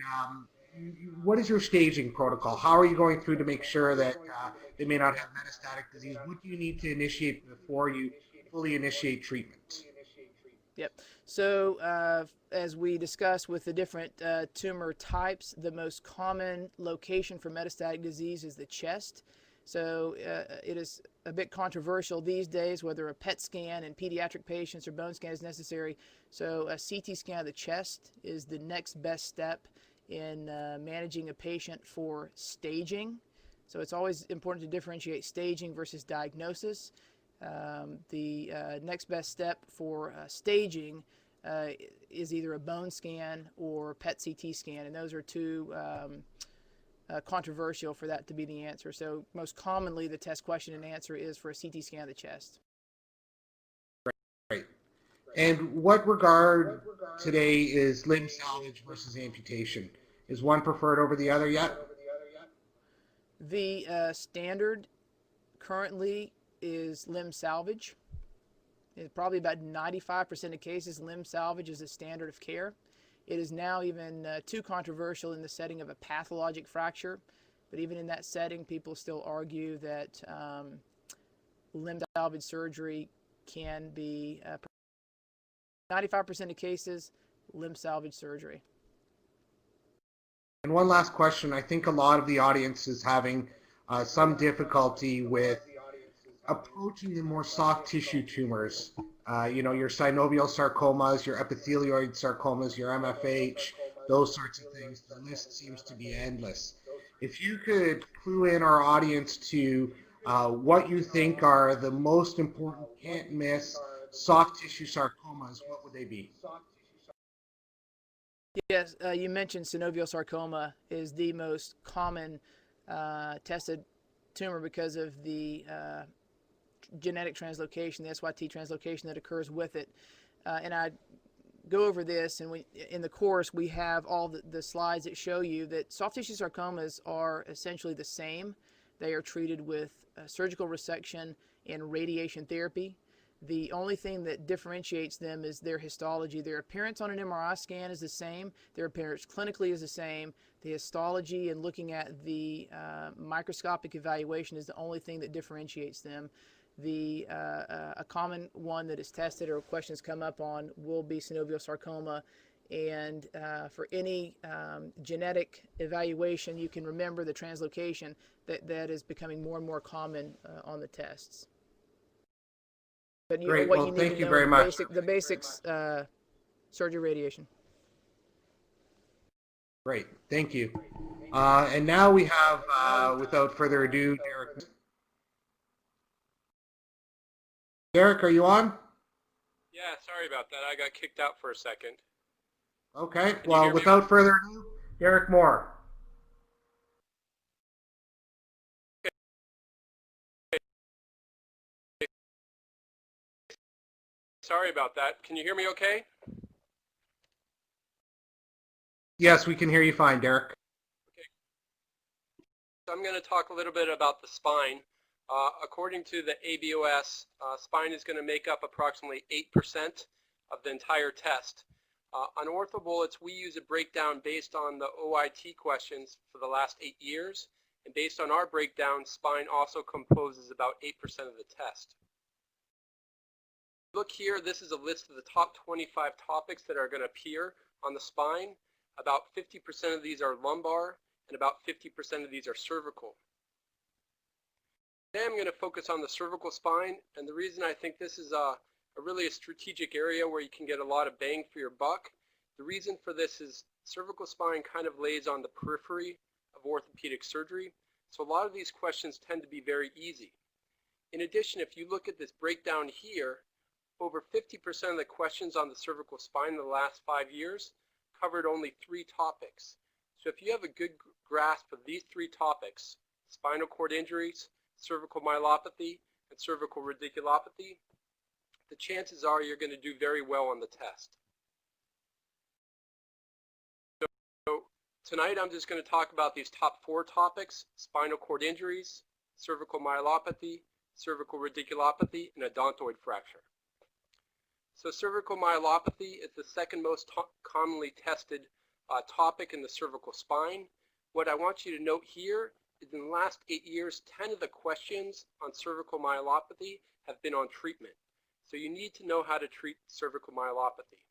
what is your staging protocol? How are you going through to make sure that they may not have metastatic disease? What do you need to initiate before you fully initiate treatment? Yep. So as we discussed with the different tumor types, the most common location for metastatic disease is the chest. So it is a bit controversial these days whether a PET scan in pediatric patients or bone scan is necessary. So a CT scan of the chest is the next best step in managing a patient for staging. So it's always important to differentiate staging versus diagnosis. The next best step for staging is either a bone scan or PET CT scan, and those are two controversial for that to be the answer. So most commonly the test question and answer is for a CT scan of the chest. Great. And what regard today is limb salvage versus amputation? Is one preferred over the other yet? The standard currently is limb salvage. It's probably about 95% of cases limb salvage is a standard of care. It is now even too controversial in the setting of a pathologic fracture, but even in that setting, people still argue that limb salvage surgery can be 95% of cases limb salvage surgery. And one last question. I think a lot of the audience is having some difficulty with approaching the more soft tissue tumors. Your synovial sarcomas, your epithelioid sarcomas, your MFH, those sorts of things. The list seems to be endless. If you could clue in our audience to what you think are the most important, can't miss soft tissue sarcomas, what would they be? Yes, you mentioned synovial sarcoma is the most common tested tumor because of the genetic translocation, the SYT translocation that occurs with it. And I go over this, and in the course we have all the slides that show you that soft tissue sarcomas are essentially the same. They are treated with surgical resection and radiation therapy. The only thing that differentiates them is their histology. Their appearance on an MRI scan is the same. Their appearance clinically is the same. The histology and looking at the microscopic evaluation is the only thing that differentiates them. A common one that is tested or questions come up on will be synovial sarcoma. And for any genetic evaluation, you can remember the translocation that is becoming more and more common on the tests. But Great. what Well, you need thank to you know very much. the basics, surgery, radiation. Great. Thank you. And now we have, without further ado, Derek. Derek, are you on? Yeah, sorry about that. I got kicked out for a second. Okay. Can you Well, hear me? without further ado, Derek Moore. Sorry about that. Can you hear me okay? Yes, we can hear you fine, Derek. So I'm going to talk a little bit about the spine. According to the ABOS, spine is going to make up approximately 8% of the entire test. On OrthoBullets, we use a breakdown based on the OIT questions for the last 8 years. And based on our breakdown, spine also composes about 8% of the test. Look here, this is a list of the top 25 topics that are going to appear on the spine. About 50% of these are lumbar, and about 50% of these are cervical. Today I'm going to focus on the cervical spine, and the reason I think this is really a strategic area where you can get a lot of bang for your buck. The reason for this is cervical spine kind of lays on the periphery of orthopedic surgery, so a lot of these questions tend to be very easy. In addition, if you look at this breakdown here, over 50% of the questions on the cervical spine in the last 5 years covered only 3 topics. So if you have a good grasp of these 3 topics, spinal cord injuries, cervical myelopathy, and cervical radiculopathy, the chances are you're going to do very well on the test. So tonight I'm just going to talk about these top 4 topics: spinal cord injuries, cervical myelopathy, cervical radiculopathy, and odontoid fracture. So cervical myelopathy is the second most commonly tested topic in the cervical spine. What I want you to note here is in the last 8 years, 10 of the questions on cervical myelopathy have been on treatment. So you need to know how to treat cervical myelopathy.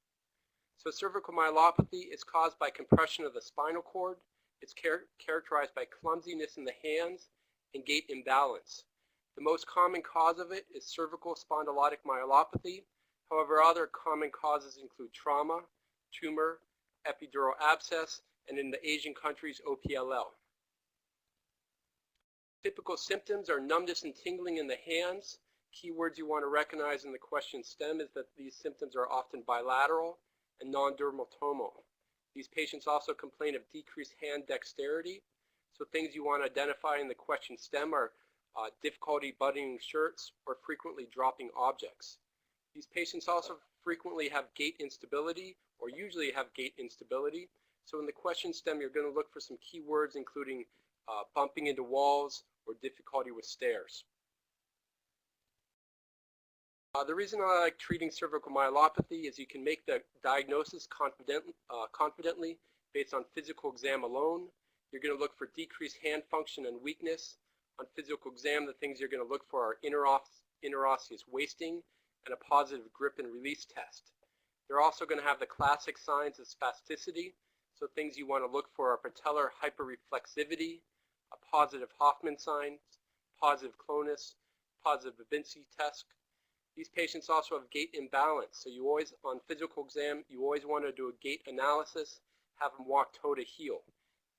So cervical myelopathy is caused by compression of the spinal cord. It's characterized by clumsiness in the hands and gait imbalance. The most common cause of it is cervical spondylotic myelopathy. However, other common causes include trauma, tumor, epidural abscess, and in the Asian countries, OPLL. Typical symptoms are numbness and tingling in the hands. Keywords you want to recognize in the question stem is that these symptoms are often bilateral and non-dermatomal. These patients also complain of decreased hand dexterity. So things you want to identify in the question stem are difficulty buttoning shirts or frequently dropping objects. These patients also frequently have gait instability, or usually have gait instability. So in the question stem, you're going to look for some keywords including bumping into walls or difficulty with stairs. The reason I like treating cervical myelopathy is you can make the diagnosis confidently based on physical exam alone. You're going to look for decreased hand function and weakness. On physical exam, the things you're going to look for are interosseous wasting and a positive grip and release test. They're also going to have the classic signs of spasticity. So things you want to look for are patellar hyperreflexivity, a positive Hoffman sign, positive clonus, positive Babinski test. These patients also have gait imbalance. So you always, on physical exam, you always want to do a gait analysis, have them walk toe to heel.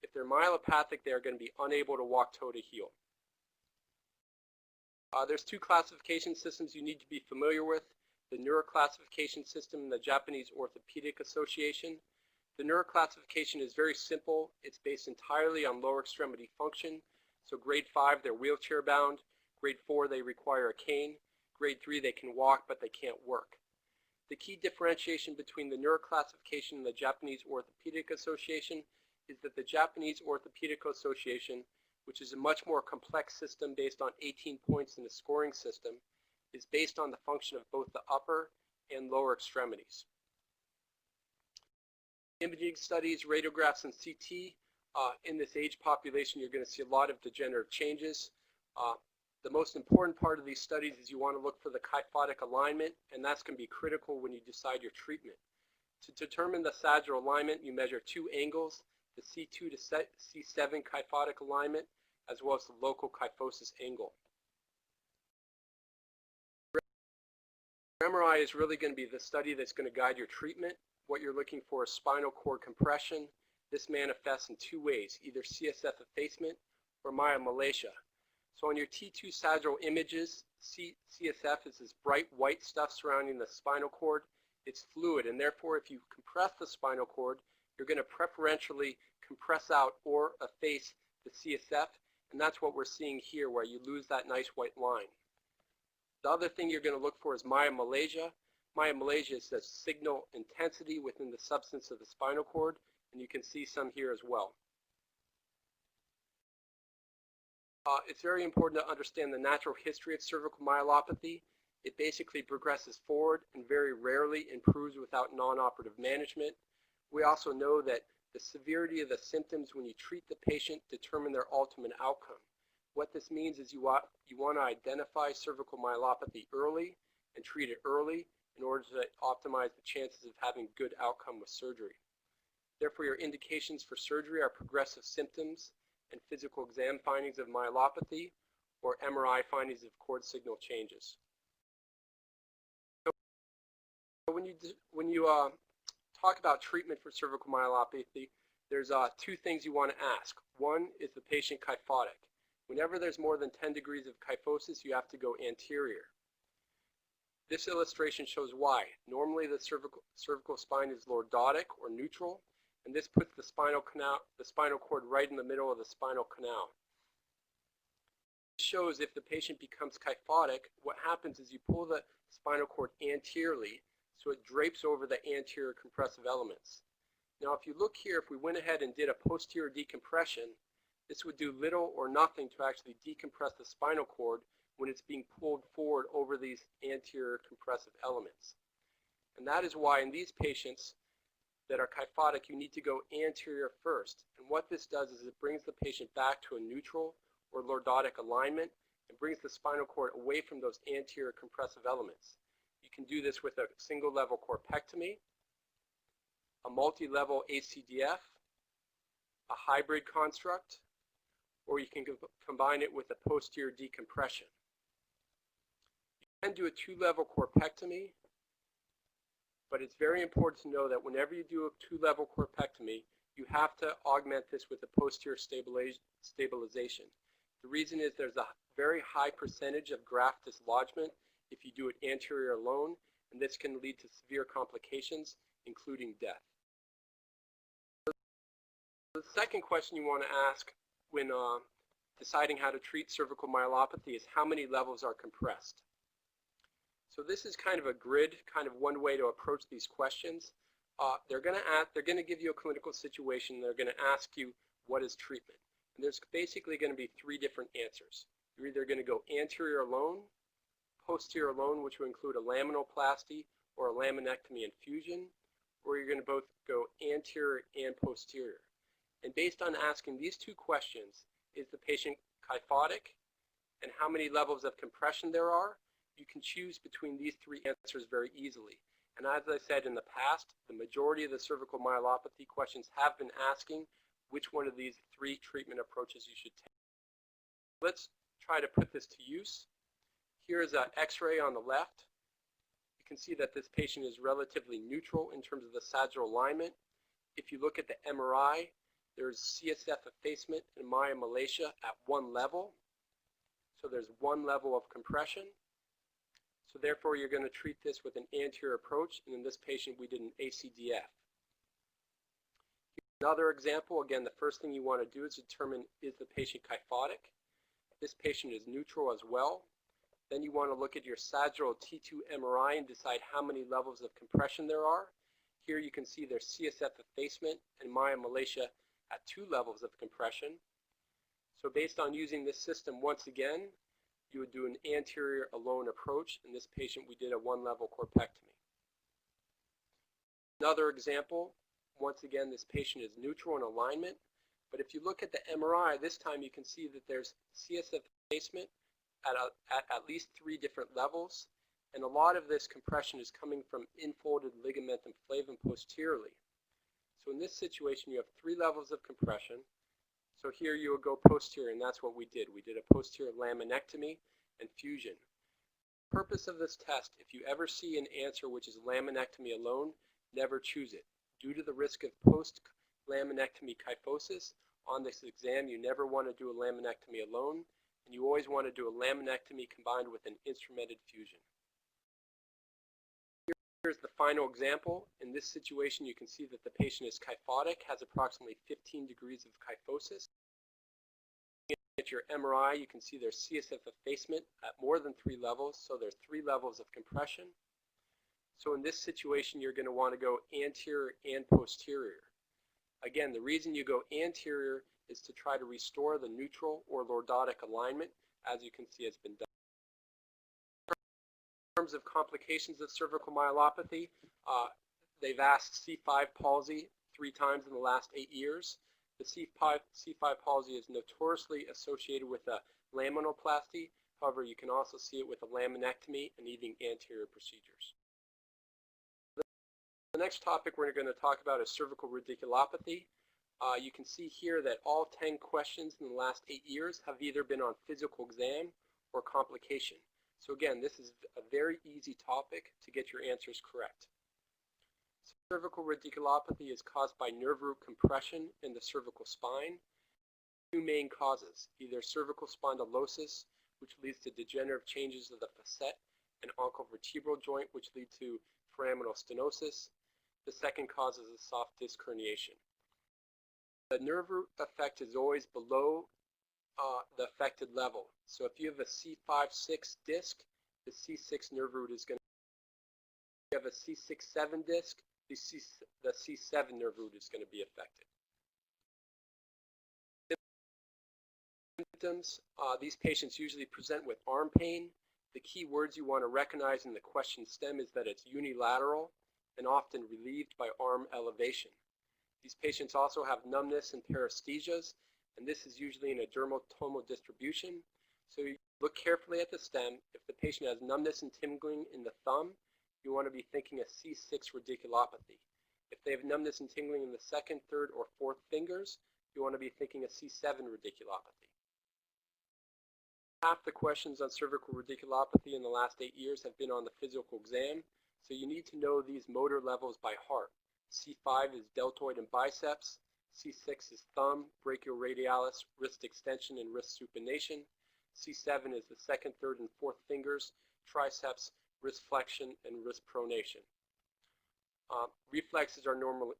If they're myelopathic, they're going to be unable to walk toe to heel. There's 2 classification systems you need to be familiar with: the neuroclassification system and the Japanese Orthopedic Association. The neuroclassification is very simple. It's based entirely on lower extremity function. So grade 5, they're wheelchair bound. Grade 4, they require a cane. Grade 3, they can walk, but they can't work. The key differentiation between the neuroclassification and the Japanese Orthopedic Association is that the Japanese Orthopedic Association, which is a much more complex system based on 18 points in a scoring system, is based on the function of both the upper and lower extremities. Imaging studies, radiographs, and CT, in this age population, you're going to see a lot of degenerative changes. The most important part of these studies is you want to look for the kyphotic alignment, and that's going to be critical when you decide your treatment. To determine the sagittal alignment, you measure two angles, the C2 to C7 kyphotic alignment, as well as the local kyphosis angle. MRI is really going to be the study that's going to guide your treatment. What you're looking for is spinal cord compression. This manifests in two ways, either CSF effacement or myomalacia. So on your T2 sagittal images, CSF is this bright white stuff surrounding the spinal cord. It's fluid, and therefore if you compress the spinal cord, you're going to preferentially compress out or efface the CSF, and that's what we're seeing here, where you lose that nice white line. The other thing you're going to look for is myomalacia. Myomalacia is the signal intensity within the substance of the spinal cord, and you can see some here as well. It's very important to understand the natural history of cervical myelopathy. It basically progresses forward and very rarely improves without non-operative management. We also know that the severity of the symptoms when you treat the patient determine their ultimate outcome. What this means is you want to identify cervical myelopathy early and treat it early in order to optimize the chances of having good outcome with surgery. Therefore, your indications for surgery are progressive symptoms and physical exam findings of myelopathy, or MRI findings of cord signal changes. So when you talk about treatment for cervical myelopathy, there's two things you want to ask. One, is the patient kyphotic? Whenever there's more than 10 degrees of kyphosis, you have to go anterior. This illustration shows why. Normally the cervical spine is lordotic or neutral, and this puts the spinal cord right in the middle of the spinal canal. This shows if the patient becomes kyphotic, what happens is you pull the spinal cord anteriorly, so it drapes over the anterior compressive elements. Now if you look here, if we went ahead and did a posterior decompression, this would do little or nothing to actually decompress the spinal cord when it's being pulled forward over these anterior compressive elements. And that is why in these patients that are kyphotic, you need to go anterior first. And what this does is it brings the patient back to a neutral or lordotic alignment and brings the spinal cord away from those anterior compressive elements. You can do this with a single level corpectomy, a multi-level ACDF, a hybrid construct, or you can combine it with a posterior decompression. You can do a two-level corpectomy, but it's very important to know that whenever you do a two-level corpectomy, you have to augment this with a posterior stabilization. The reason is there's a very high percentage of graft dislodgement if you do it anterior alone, and this can lead to severe complications, including death. The second question you want to ask when deciding how to treat cervical myelopathy is how many levels are compressed. So this is kind of a grid, kind of one way to approach these questions. They're going to give you a clinical situation. They're going to ask you what is treatment. And there's basically going to be three different answers. You're either going to go anterior alone, posterior alone, which will include a laminoplasty or a laminectomy and fusion, or you're going to both go anterior and posterior. And based on asking these two questions, is the patient kyphotic and how many levels of compression there are, you can choose between these three answers very easily. And as I said in the past, the majority of the cervical myelopathy questions have been asking which one of these three treatment approaches you should take. Let's try to put this to use. Here's an X-ray on the left. You can see that this patient is relatively neutral in terms of the sagittal alignment. If you look at the MRI, there's CSF effacement and myomalacia at one level. So there's one level of compression. So therefore, you're going to treat this with an anterior approach, and in this patient, we did an ACDF. Another example, again, the first thing you want to do is determine, is the patient kyphotic? This patient is neutral as well. Then you want to look at your sagittal T2 MRI and decide how many levels of compression there are. Here you can see there's CSF effacement and myomalacia at 2 levels of compression. So based on using this system once again, you would do an anterior alone approach. In this patient, we did a 1-level corpectomy. Another example, once again, this patient is neutral in alignment. But if you look at the MRI, this time you can see that there's CSF effacement at least 3 different levels. And a lot of this compression is coming from infolded ligamentum flavum posteriorly. So in this situation, you have 3 levels of compression. So here you would go posterior, and that's what we did. We did a posterior laminectomy and fusion. The purpose of this test, if you ever see an answer which is laminectomy alone, never choose it. Due to the risk of post-laminectomy kyphosis, on this exam you never want to do a laminectomy alone, and you always want to do a laminectomy combined with an instrumented fusion. Here's the final example. In this situation, you can see that the patient is kyphotic, has approximately 15 degrees of kyphosis. At your MRI, you can see there's CSF effacement at more than 3 levels, so there's 3 levels of compression. So in this situation, you're going to want to go anterior and posterior. Again, the reason you go anterior is to try to restore the neutral or lordotic alignment, as you can see has been done. In terms of complications of cervical myelopathy, they've asked C5 palsy 3 times in the last 8 years. The C5 palsy is notoriously associated with a laminoplasty. However, you can also see it with a laminectomy and even anterior procedures. The next topic we're going to talk about is cervical radiculopathy. You can see here that all 10 questions in the last 8 years have either been on physical exam or complication. So again, this is a very easy topic to get your answers correct. Cervical radiculopathy is caused by nerve root compression in the cervical spine. 2 main causes, either cervical spondylosis, which leads to degenerative changes of the facet and oncovertebral joint, which lead to foraminal stenosis. The second cause is a soft disc herniation. The nerve root effect is always below the affected level. So if you have a C5-6 disc, the C6 nerve root is going to, if you have a C6-7 disc, the C7 nerve root is going to be affected. Symptoms, these patients usually present with arm pain. The key words you want to recognize in the question stem is that it's unilateral and often relieved by arm elevation. These patients also have numbness and paresthesias, and this is usually in a dermatomal distribution. So you look carefully at the stem. If the patient has numbness and tingling in the thumb, you want to be thinking a C6 radiculopathy. If they have numbness and tingling in the 2nd, 3rd, or 4th fingers, you want to be thinking a C7 radiculopathy. Half the questions on cervical radiculopathy in the last 8 years have been on the physical exam, so you need to know these motor levels by heart. C5 is deltoid and biceps, C6 is thumb, brachioradialis, wrist extension, and wrist supination. C7 is the 2nd, 3rd, and 4th fingers, triceps, wrist flexion, and wrist pronation. Reflexes are normal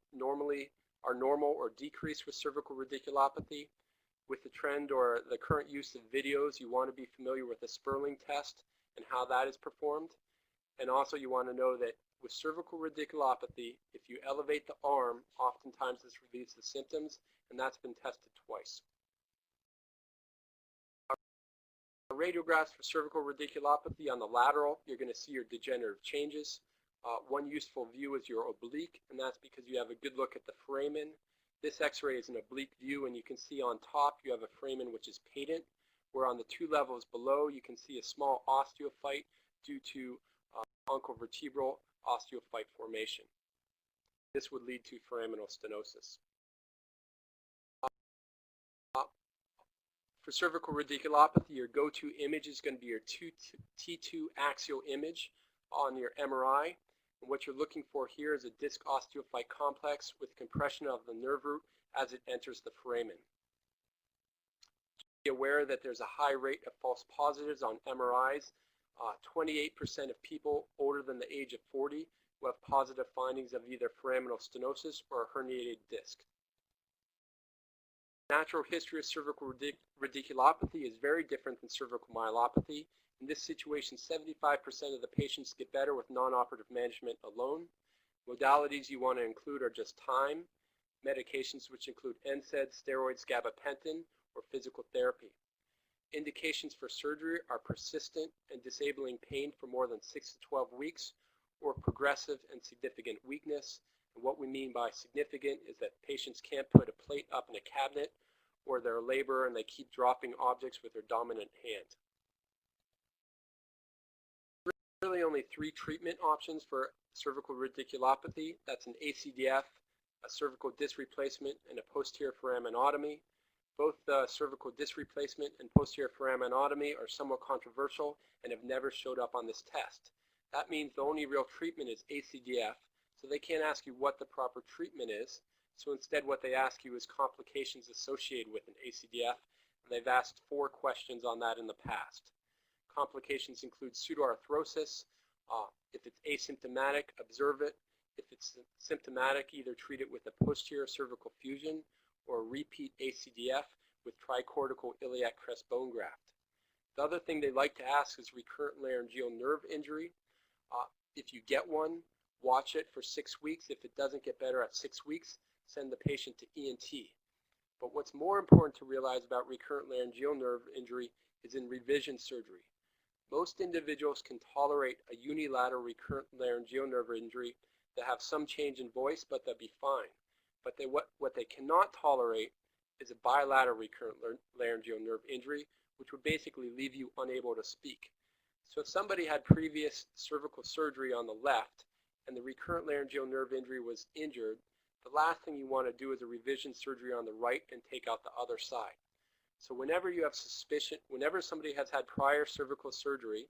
or decreased with cervical radiculopathy. With the trend or the current use of videos, you want to be familiar with the Sperling test and how that is performed. And also you want to know that with cervical radiculopathy, if you elevate the arm, oftentimes this relieves the symptoms, and that's been tested twice. Radiographs for cervical radiculopathy on the lateral, you're going to see your degenerative changes. One useful view is your oblique, and that's because you have a good look at the foramen. This x-ray is an oblique view, and you can see on top you have a foramen which is patent, where on the 2 levels below you can see a small osteophyte due to oncovertebral osteophyte formation. This would lead to foraminal stenosis. For cervical radiculopathy, your go-to image is going to be your T2 axial image on your MRI. And what you're looking for here is a disc osteophyte complex with compression of the nerve root as it enters the foramen. Be aware that there's a high rate of false positives on MRIs. 28% of people older than the age of 40 who have positive findings of either foraminal stenosis or a herniated disc. Natural history of cervical radiculopathy is very different than cervical myelopathy. In this situation, 75% of the patients get better with non-operative management alone. Modalities you want to include are just time, medications which include NSAIDs, steroids, gabapentin, or physical therapy. Indications for surgery are persistent and disabling pain for more than 6 to 12 weeks, or progressive and significant weakness. And what we mean by significant is that patients can't put a plate up in a cabinet, or they're a laborer and they keep dropping objects with their dominant hand. Really only 3 treatment options for cervical radiculopathy. That's an ACDF, a cervical disc replacement, and a posterior foraminotomy. Both cervical disc replacement and posterior foraminotomy are somewhat controversial and have never showed up on this test. That means the only real treatment is ACDF, so they can't ask you what the proper treatment is. So instead what they ask you is complications associated with an ACDF, and they've asked 4 questions on that in the past. Complications include pseudoarthrosis. If it's asymptomatic, observe it. If it's symptomatic, either treat it with a posterior cervical fusion or a repeat ACDF with tricortical iliac crest bone graft. The other thing they like to ask is recurrent laryngeal nerve injury. If you get one, watch it for 6 weeks. If it doesn't get better at 6 weeks, send the patient to ENT. But what's more important to realize about recurrent laryngeal nerve injury is in revision surgery. Most individuals can tolerate a unilateral recurrent laryngeal nerve injury that have some change in voice, but they'll be fine. But what they cannot tolerate is a bilateral recurrent laryngeal nerve injury, which would basically leave you unable to speak. So if somebody had previous cervical surgery on the left and the recurrent laryngeal nerve injury was injured, the last thing you want to do is a revision surgery on the right and take out the other side. So whenever you have suspicion, whenever somebody has had prior cervical surgery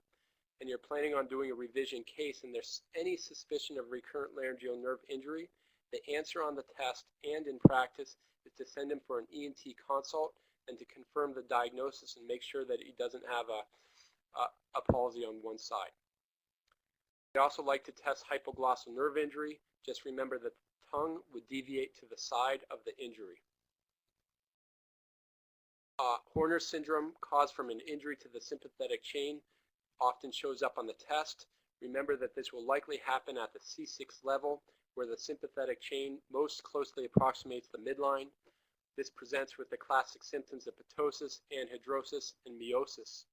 and you're planning on doing a revision case and there's any suspicion of recurrent laryngeal nerve injury, the answer on the test and in practice is to send him for an ENT consult and to confirm the diagnosis and make sure that he doesn't have a palsy on one side. We also like to test hypoglossal nerve injury. Just remember that the tongue would deviate to the side of the injury. Horner syndrome caused from an injury to the sympathetic chain often shows up on the test. Remember that this will likely happen at the C6 level, where the sympathetic chain most closely approximates the midline. This presents with the classic symptoms of ptosis, anhidrosis, and meiosis.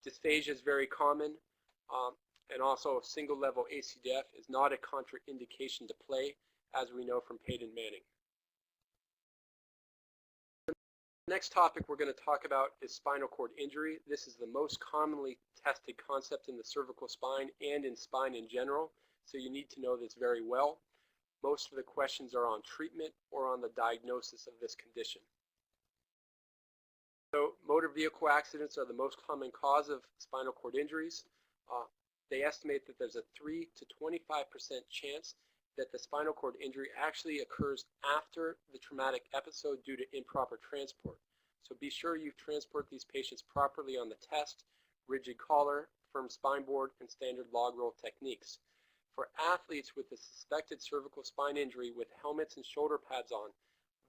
Dysphagia is very common, and also single level ACDF is not a contraindication to play, as we know from Peyton Manning. The next topic we're going to talk about is spinal cord injury. This is the most commonly tested concept in the cervical spine and in spine in general, so you need to know this very well. Most of the questions are on treatment or on the diagnosis of this condition. So motor vehicle accidents are the most common cause of spinal cord injuries. They estimate that there's a 3 to 25% chance that the spinal cord injury actually occurs after the traumatic episode due to improper transport. So be sure you transport these patients properly on the test, rigid collar, firm spine board, and standard log roll techniques. For athletes with a suspected cervical spine injury with helmets and shoulder pads on,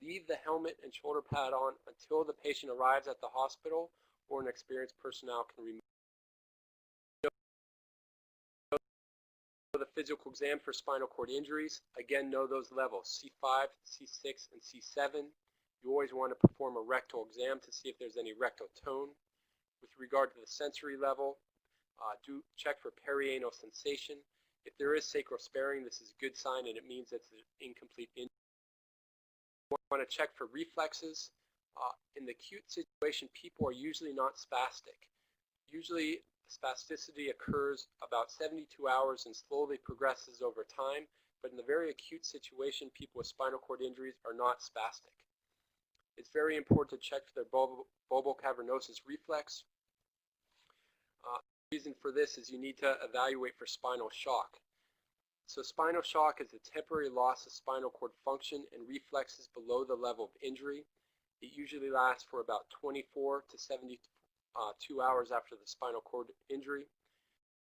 leave the helmet and shoulder pad on until the patient arrives at the hospital or an experienced personnel can remove. The physical exam for spinal cord injuries, again, know those levels, C5, C6, and C7. You always want to perform a rectal exam to see if there's any rectal tone. With regard to the sensory level, do check for perianal sensation. If there is sacral sparing, this is a good sign and it means it's an incomplete injury. You want to check for reflexes. In the acute situation, people are usually not spastic. Usually spasticity occurs about 72 hours and slowly progresses over time, but in the very acute situation, people with spinal cord injuries are not spastic. It's very important to check for their bulbocavernosus reflex. The reason for this is you need to evaluate for spinal shock. So spinal shock is a temporary loss of spinal cord function and reflexes below the level of injury. It usually lasts for about 24 to 72 hours after the spinal cord injury,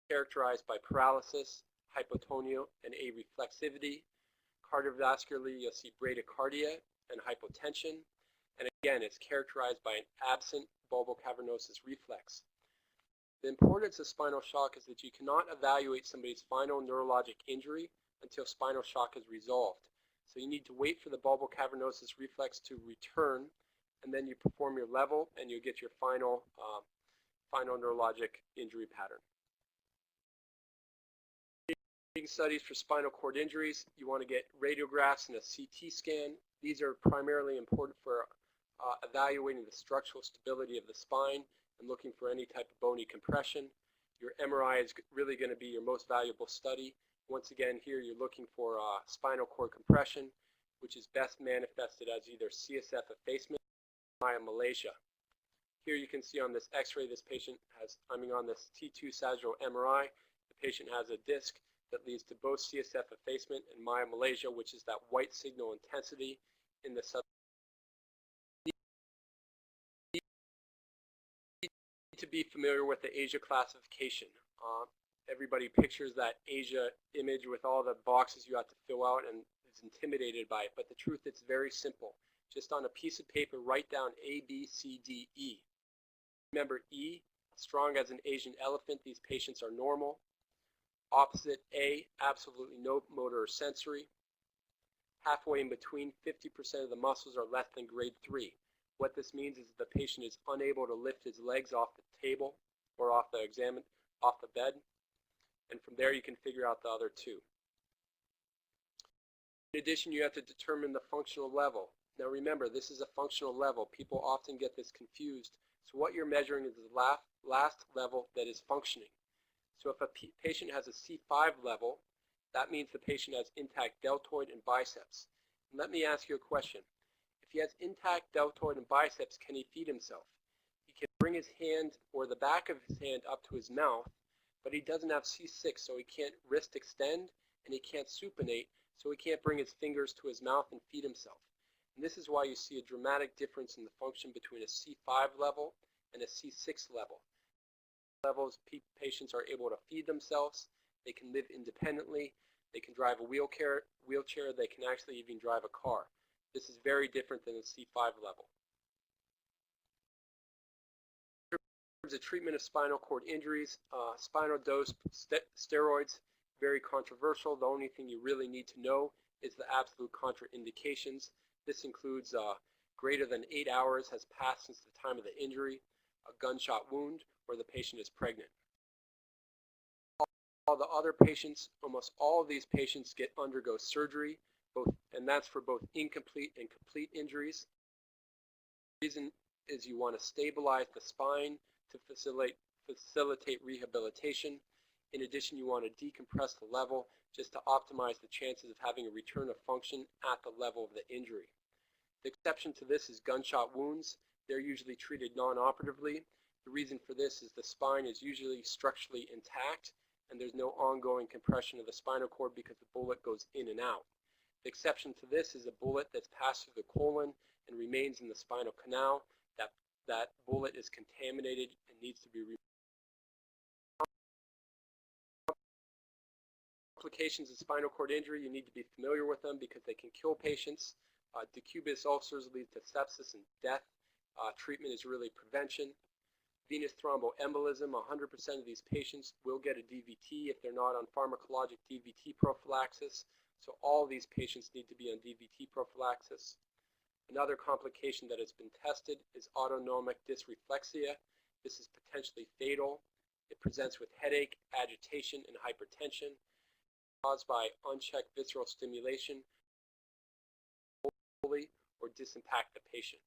characterized by paralysis, hypotonia, and areflexivity. Cardiovascularly, you'll see bradycardia and hypotension. And again, it's characterized by an absent bulbocavernosus reflex. The importance of spinal shock is that you cannot evaluate somebody's final neurologic injury until spinal shock is resolved. So you need to wait for the bulbocavernosus reflex to return, and then you perform your level, and you get your final neurologic injury pattern. Studies for spinal cord injuries, you want to get radiographs and a CT scan. These are primarily important for evaluating the structural stability of the spine and looking for any type of bony compression. Your MRI is really going to be your most valuable study. Once again, here you're looking for spinal cord compression, which is best manifested as either CSF effacement or myomalacia. Here you can see on this x-ray this patient has, on this T2 sagittal MRI, the patient has a disc that leads to both CSF effacement and myomalacia, which is that white signal intensity in the sub. To be familiar with the Asia classification. Everybody pictures that Asia image with all the boxes you have to fill out and is intimidated by it, but the truth, it's very simple. Just on a piece of paper, write down A, B, C, D, E. Remember E, strong as an Asian elephant, these patients are normal. Opposite A, absolutely no motor or sensory. Halfway in between, 50% of the muscles are less than grade 3. What this means is the patient is unable to lift his legs off the table or off the bed, and from there you can figure out the other two. In addition, you have to determine the functional level. Now remember, this is a functional level. People often get this confused. So what you're measuring is the last level that is functioning. So if a patient has a C5 level, that means the patient has intact deltoid and biceps. And let me ask you a question. If he has intact deltoid and biceps, can he feed himself? He can bring his hand or the back of his hand up to his mouth, but he doesn't have C6, so he can't wrist extend and he can't supinate, so he can't bring his fingers to his mouth and feed himself. And this is why you see a dramatic difference in the function between a C5 level and a C6 level. Levels, patients are able to feed themselves, they can live independently, they can drive a wheelchair, they can actually even drive a car. This is very different than the C5 level. In terms of treatment of spinal cord injuries, spinal dose steroids, very controversial. The only thing you really need to know is the absolute contraindications. This includes greater than 8 hours has passed since the time of the injury, a gunshot wound, or the patient is pregnant. All the other patients, almost all of these patients undergo surgery, and that's for both incomplete and complete injuries. The reason is you want to stabilize the spine to facilitate rehabilitation. In addition, you want to decompress the level just to optimize the chances of having a return of function at the level of the injury. The exception to this is gunshot wounds. They're usually treated non-operatively. The reason for this is the spine is usually structurally intact and there's no ongoing compression of the spinal cord because the bullet goes in and out. The exception to this is a bullet that's passed through the colon and remains in the spinal canal. That bullet is contaminated and needs to be removed. Complications of spinal cord injury, you need to be familiar with them because they can kill patients. Decubitus ulcers lead to sepsis and death. Treatment is really prevention. Venous thromboembolism, 100% of these patients will get a DVT if they're not on pharmacologic DVT prophylaxis. So all these patients need to be on DVT prophylaxis. Another complication that has been tested is autonomic dysreflexia. This is potentially fatal. It presents with headache, agitation, and hypertension caused by unchecked visceral stimulation or disimpact the patient.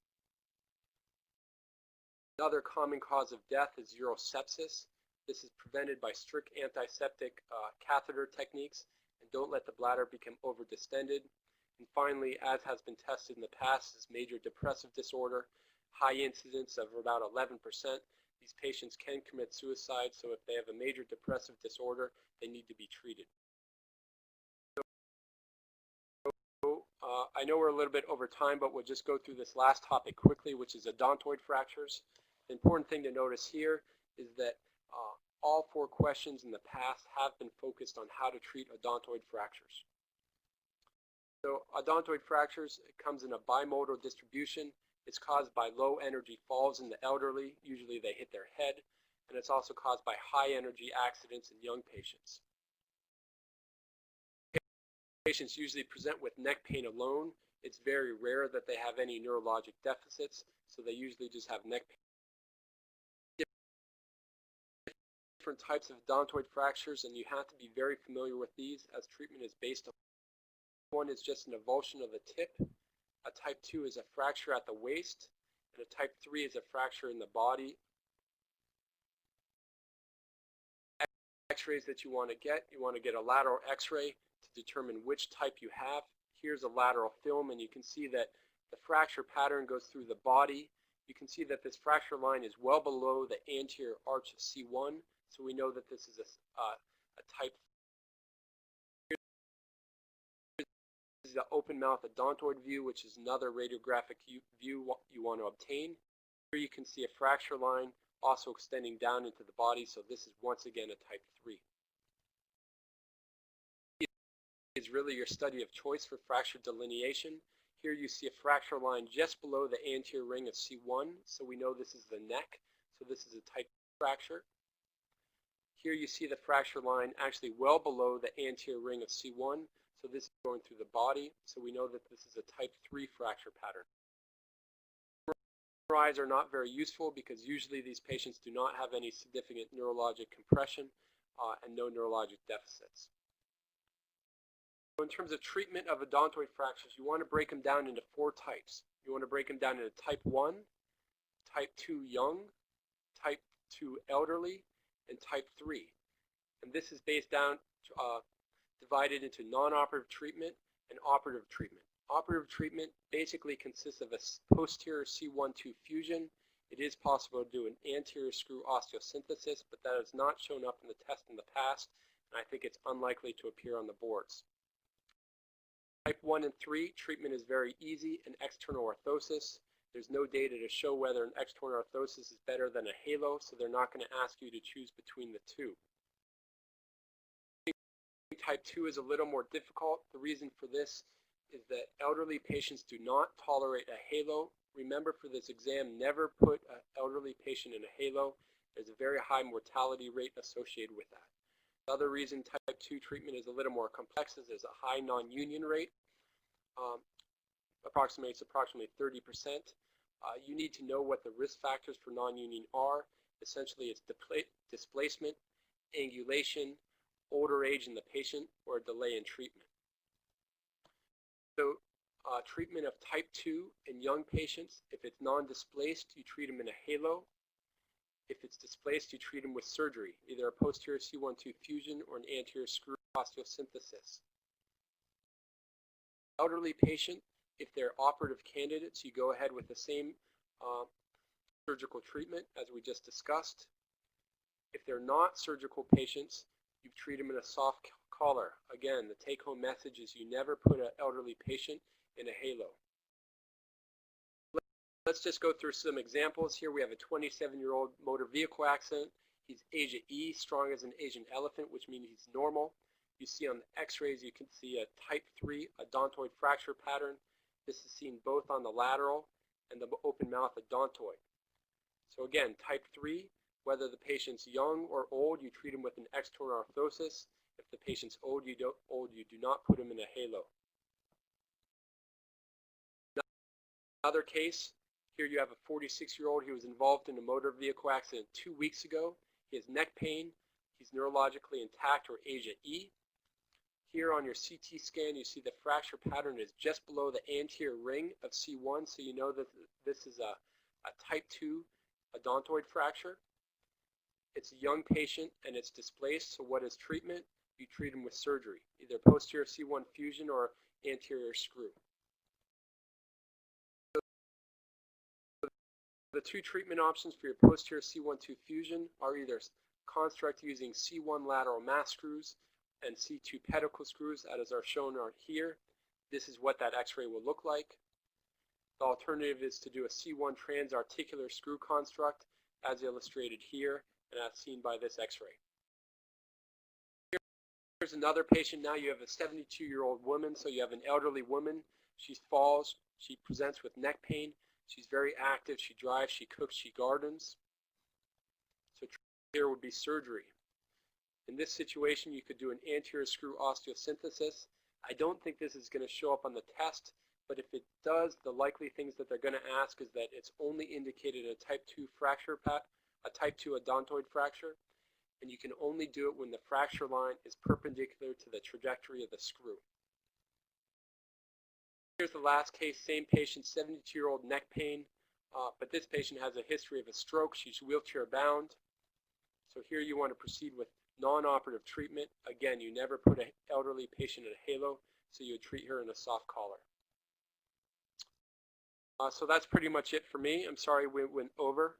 Another common cause of death is urosepsis. This is prevented by strict antiseptic catheter techniques, and don't let the bladder become overdistended. And finally, as has been tested in the past, is major depressive disorder, high incidence of about 11%. These patients can commit suicide, so if they have a major depressive disorder, they need to be treated. I know we're a little bit over time, but we'll just go through this last topic quickly, which is odontoid fractures. The important thing to notice here is that all 4 questions in the past have been focused on how to treat odontoid fractures. So odontoid fractures, it comes in a bimodal distribution. It's caused by low energy falls in the elderly. Usually they hit their head. And it's also caused by high energy accidents in young patients. Patients usually present with neck pain alone. It's very rare that they have any neurologic deficits, so they usually just have neck pain. Different types of odontoid fractures, and you have to be very familiar with these as treatment is based on. One is just an avulsion of the tip. A type 2 is a fracture at the waist, and a type 3 is a fracture in the body. X-rays that you want to get a lateral X-ray to determine which type you have. Here's a lateral film, and you can see that the fracture pattern goes through the body. You can see that this fracture line is well below the anterior arch of C1, so we know that this is a type. This is the open mouth odontoid view, which is another radiographic view you want to obtain. Here you can see a fracture line also extending down into the body, so this is once again a type 3. Is really your study of choice for fracture delineation. Here you see a fracture line just below the anterior ring of C1, so we know this is the neck, so this is a type 2 fracture. Here you see the fracture line actually well below the anterior ring of C1, so this is going through the body, so we know that this is a type 3 fracture pattern. MRIs are not very useful because usually these patients do not have any significant neurologic compression and no neurologic deficits. So in terms of treatment of odontoid fractures, you want to break them down into 4 types. You want to break them down into type 1, type 2 young, type 2 elderly, and type 3. And this is based down, divided into non-operative treatment and operative treatment. Operative treatment basically consists of a posterior C1-2 fusion. It is possible to do an anterior screw osteosynthesis, but that has not shown up in the test in the past, and I think it's unlikely to appear on the boards. Type 1 and 3, treatment is very easy, an external orthosis. There's no data to show whether an external orthosis is better than a halo, so they're not going to ask you to choose between the two. Type 2 is a little more difficult. The reason for this is that elderly patients do not tolerate a halo. Remember, for this exam, never put an elderly patient in a halo. There's a very high mortality rate associated with that. The other reason type 2 treatment is a little more complex is there's a high non-union rate, approximately 30%. You need to know what the risk factors for non-union are. Essentially, it's displacement, angulation, older age in the patient, or a delay in treatment. So treatment of type 2 in young patients, if it's non-displaced, you treat them in a halo. If it's displaced, you treat them with surgery, either a posterior C1-2 fusion or an anterior screw osteosynthesis. Elderly patient, if they're operative candidates, you go ahead with the same surgical treatment as we just discussed. If they're not surgical patients, you treat them in a soft collar. Again, the take-home message is you never put an elderly patient in a halo. Let's just go through some examples. Here we have a 27-year-old motor vehicle accident. He's Asia E, strong as an Asian elephant, which means he's normal. You see on the x-rays, you can see a type 3 odontoid fracture pattern. This is seen both on the lateral and the open mouth odontoid. So again, type 3, whether the patient's young or old, you treat him with an external orthosis. If the patient's old, you do not put him in a halo. Another case, here you have a 46-year-old. He was involved in a motor vehicle accident 2 weeks ago. He has neck pain. He's neurologically intact, or Asia E. Here on your CT scan, you see the fracture pattern is just below the anterior ring of C1, so you know that this is a type 2 odontoid fracture. It's a young patient and it's displaced, so what is treatment? You treat him with surgery, either posterior C1 fusion or anterior screw. The two treatment options for your posterior C1-2 fusion are either construct using C1 lateral mass screws and C2 pedicle screws, as are shown here. This is what that x-ray will look like. The alternative is to do a C1 transarticular screw construct, as illustrated here and as seen by this x-ray. Here's another patient. Now you have a 72-year-old woman, so you have an elderly woman. She falls, she presents with neck pain. She's very active. She drives, she cooks, she gardens. So here would be surgery. In this situation, you could do an anterior screw osteosynthesis. I don't think this is going to show up on the test, but if it does, the likely things that they're going to ask is that it's only indicated a type 2 fracture, a type 2 odontoid fracture, and you can only do it when the fracture line is perpendicular to the trajectory of the screw. Here's the last case, same patient, 72-year-old neck pain, but this patient has a history of a stroke. She's wheelchair bound. So here you want to proceed with non-operative treatment. Again, you never put an elderly patient in a halo, so you would treat her in a soft collar. So that's pretty much it for me. I'm sorry we went over.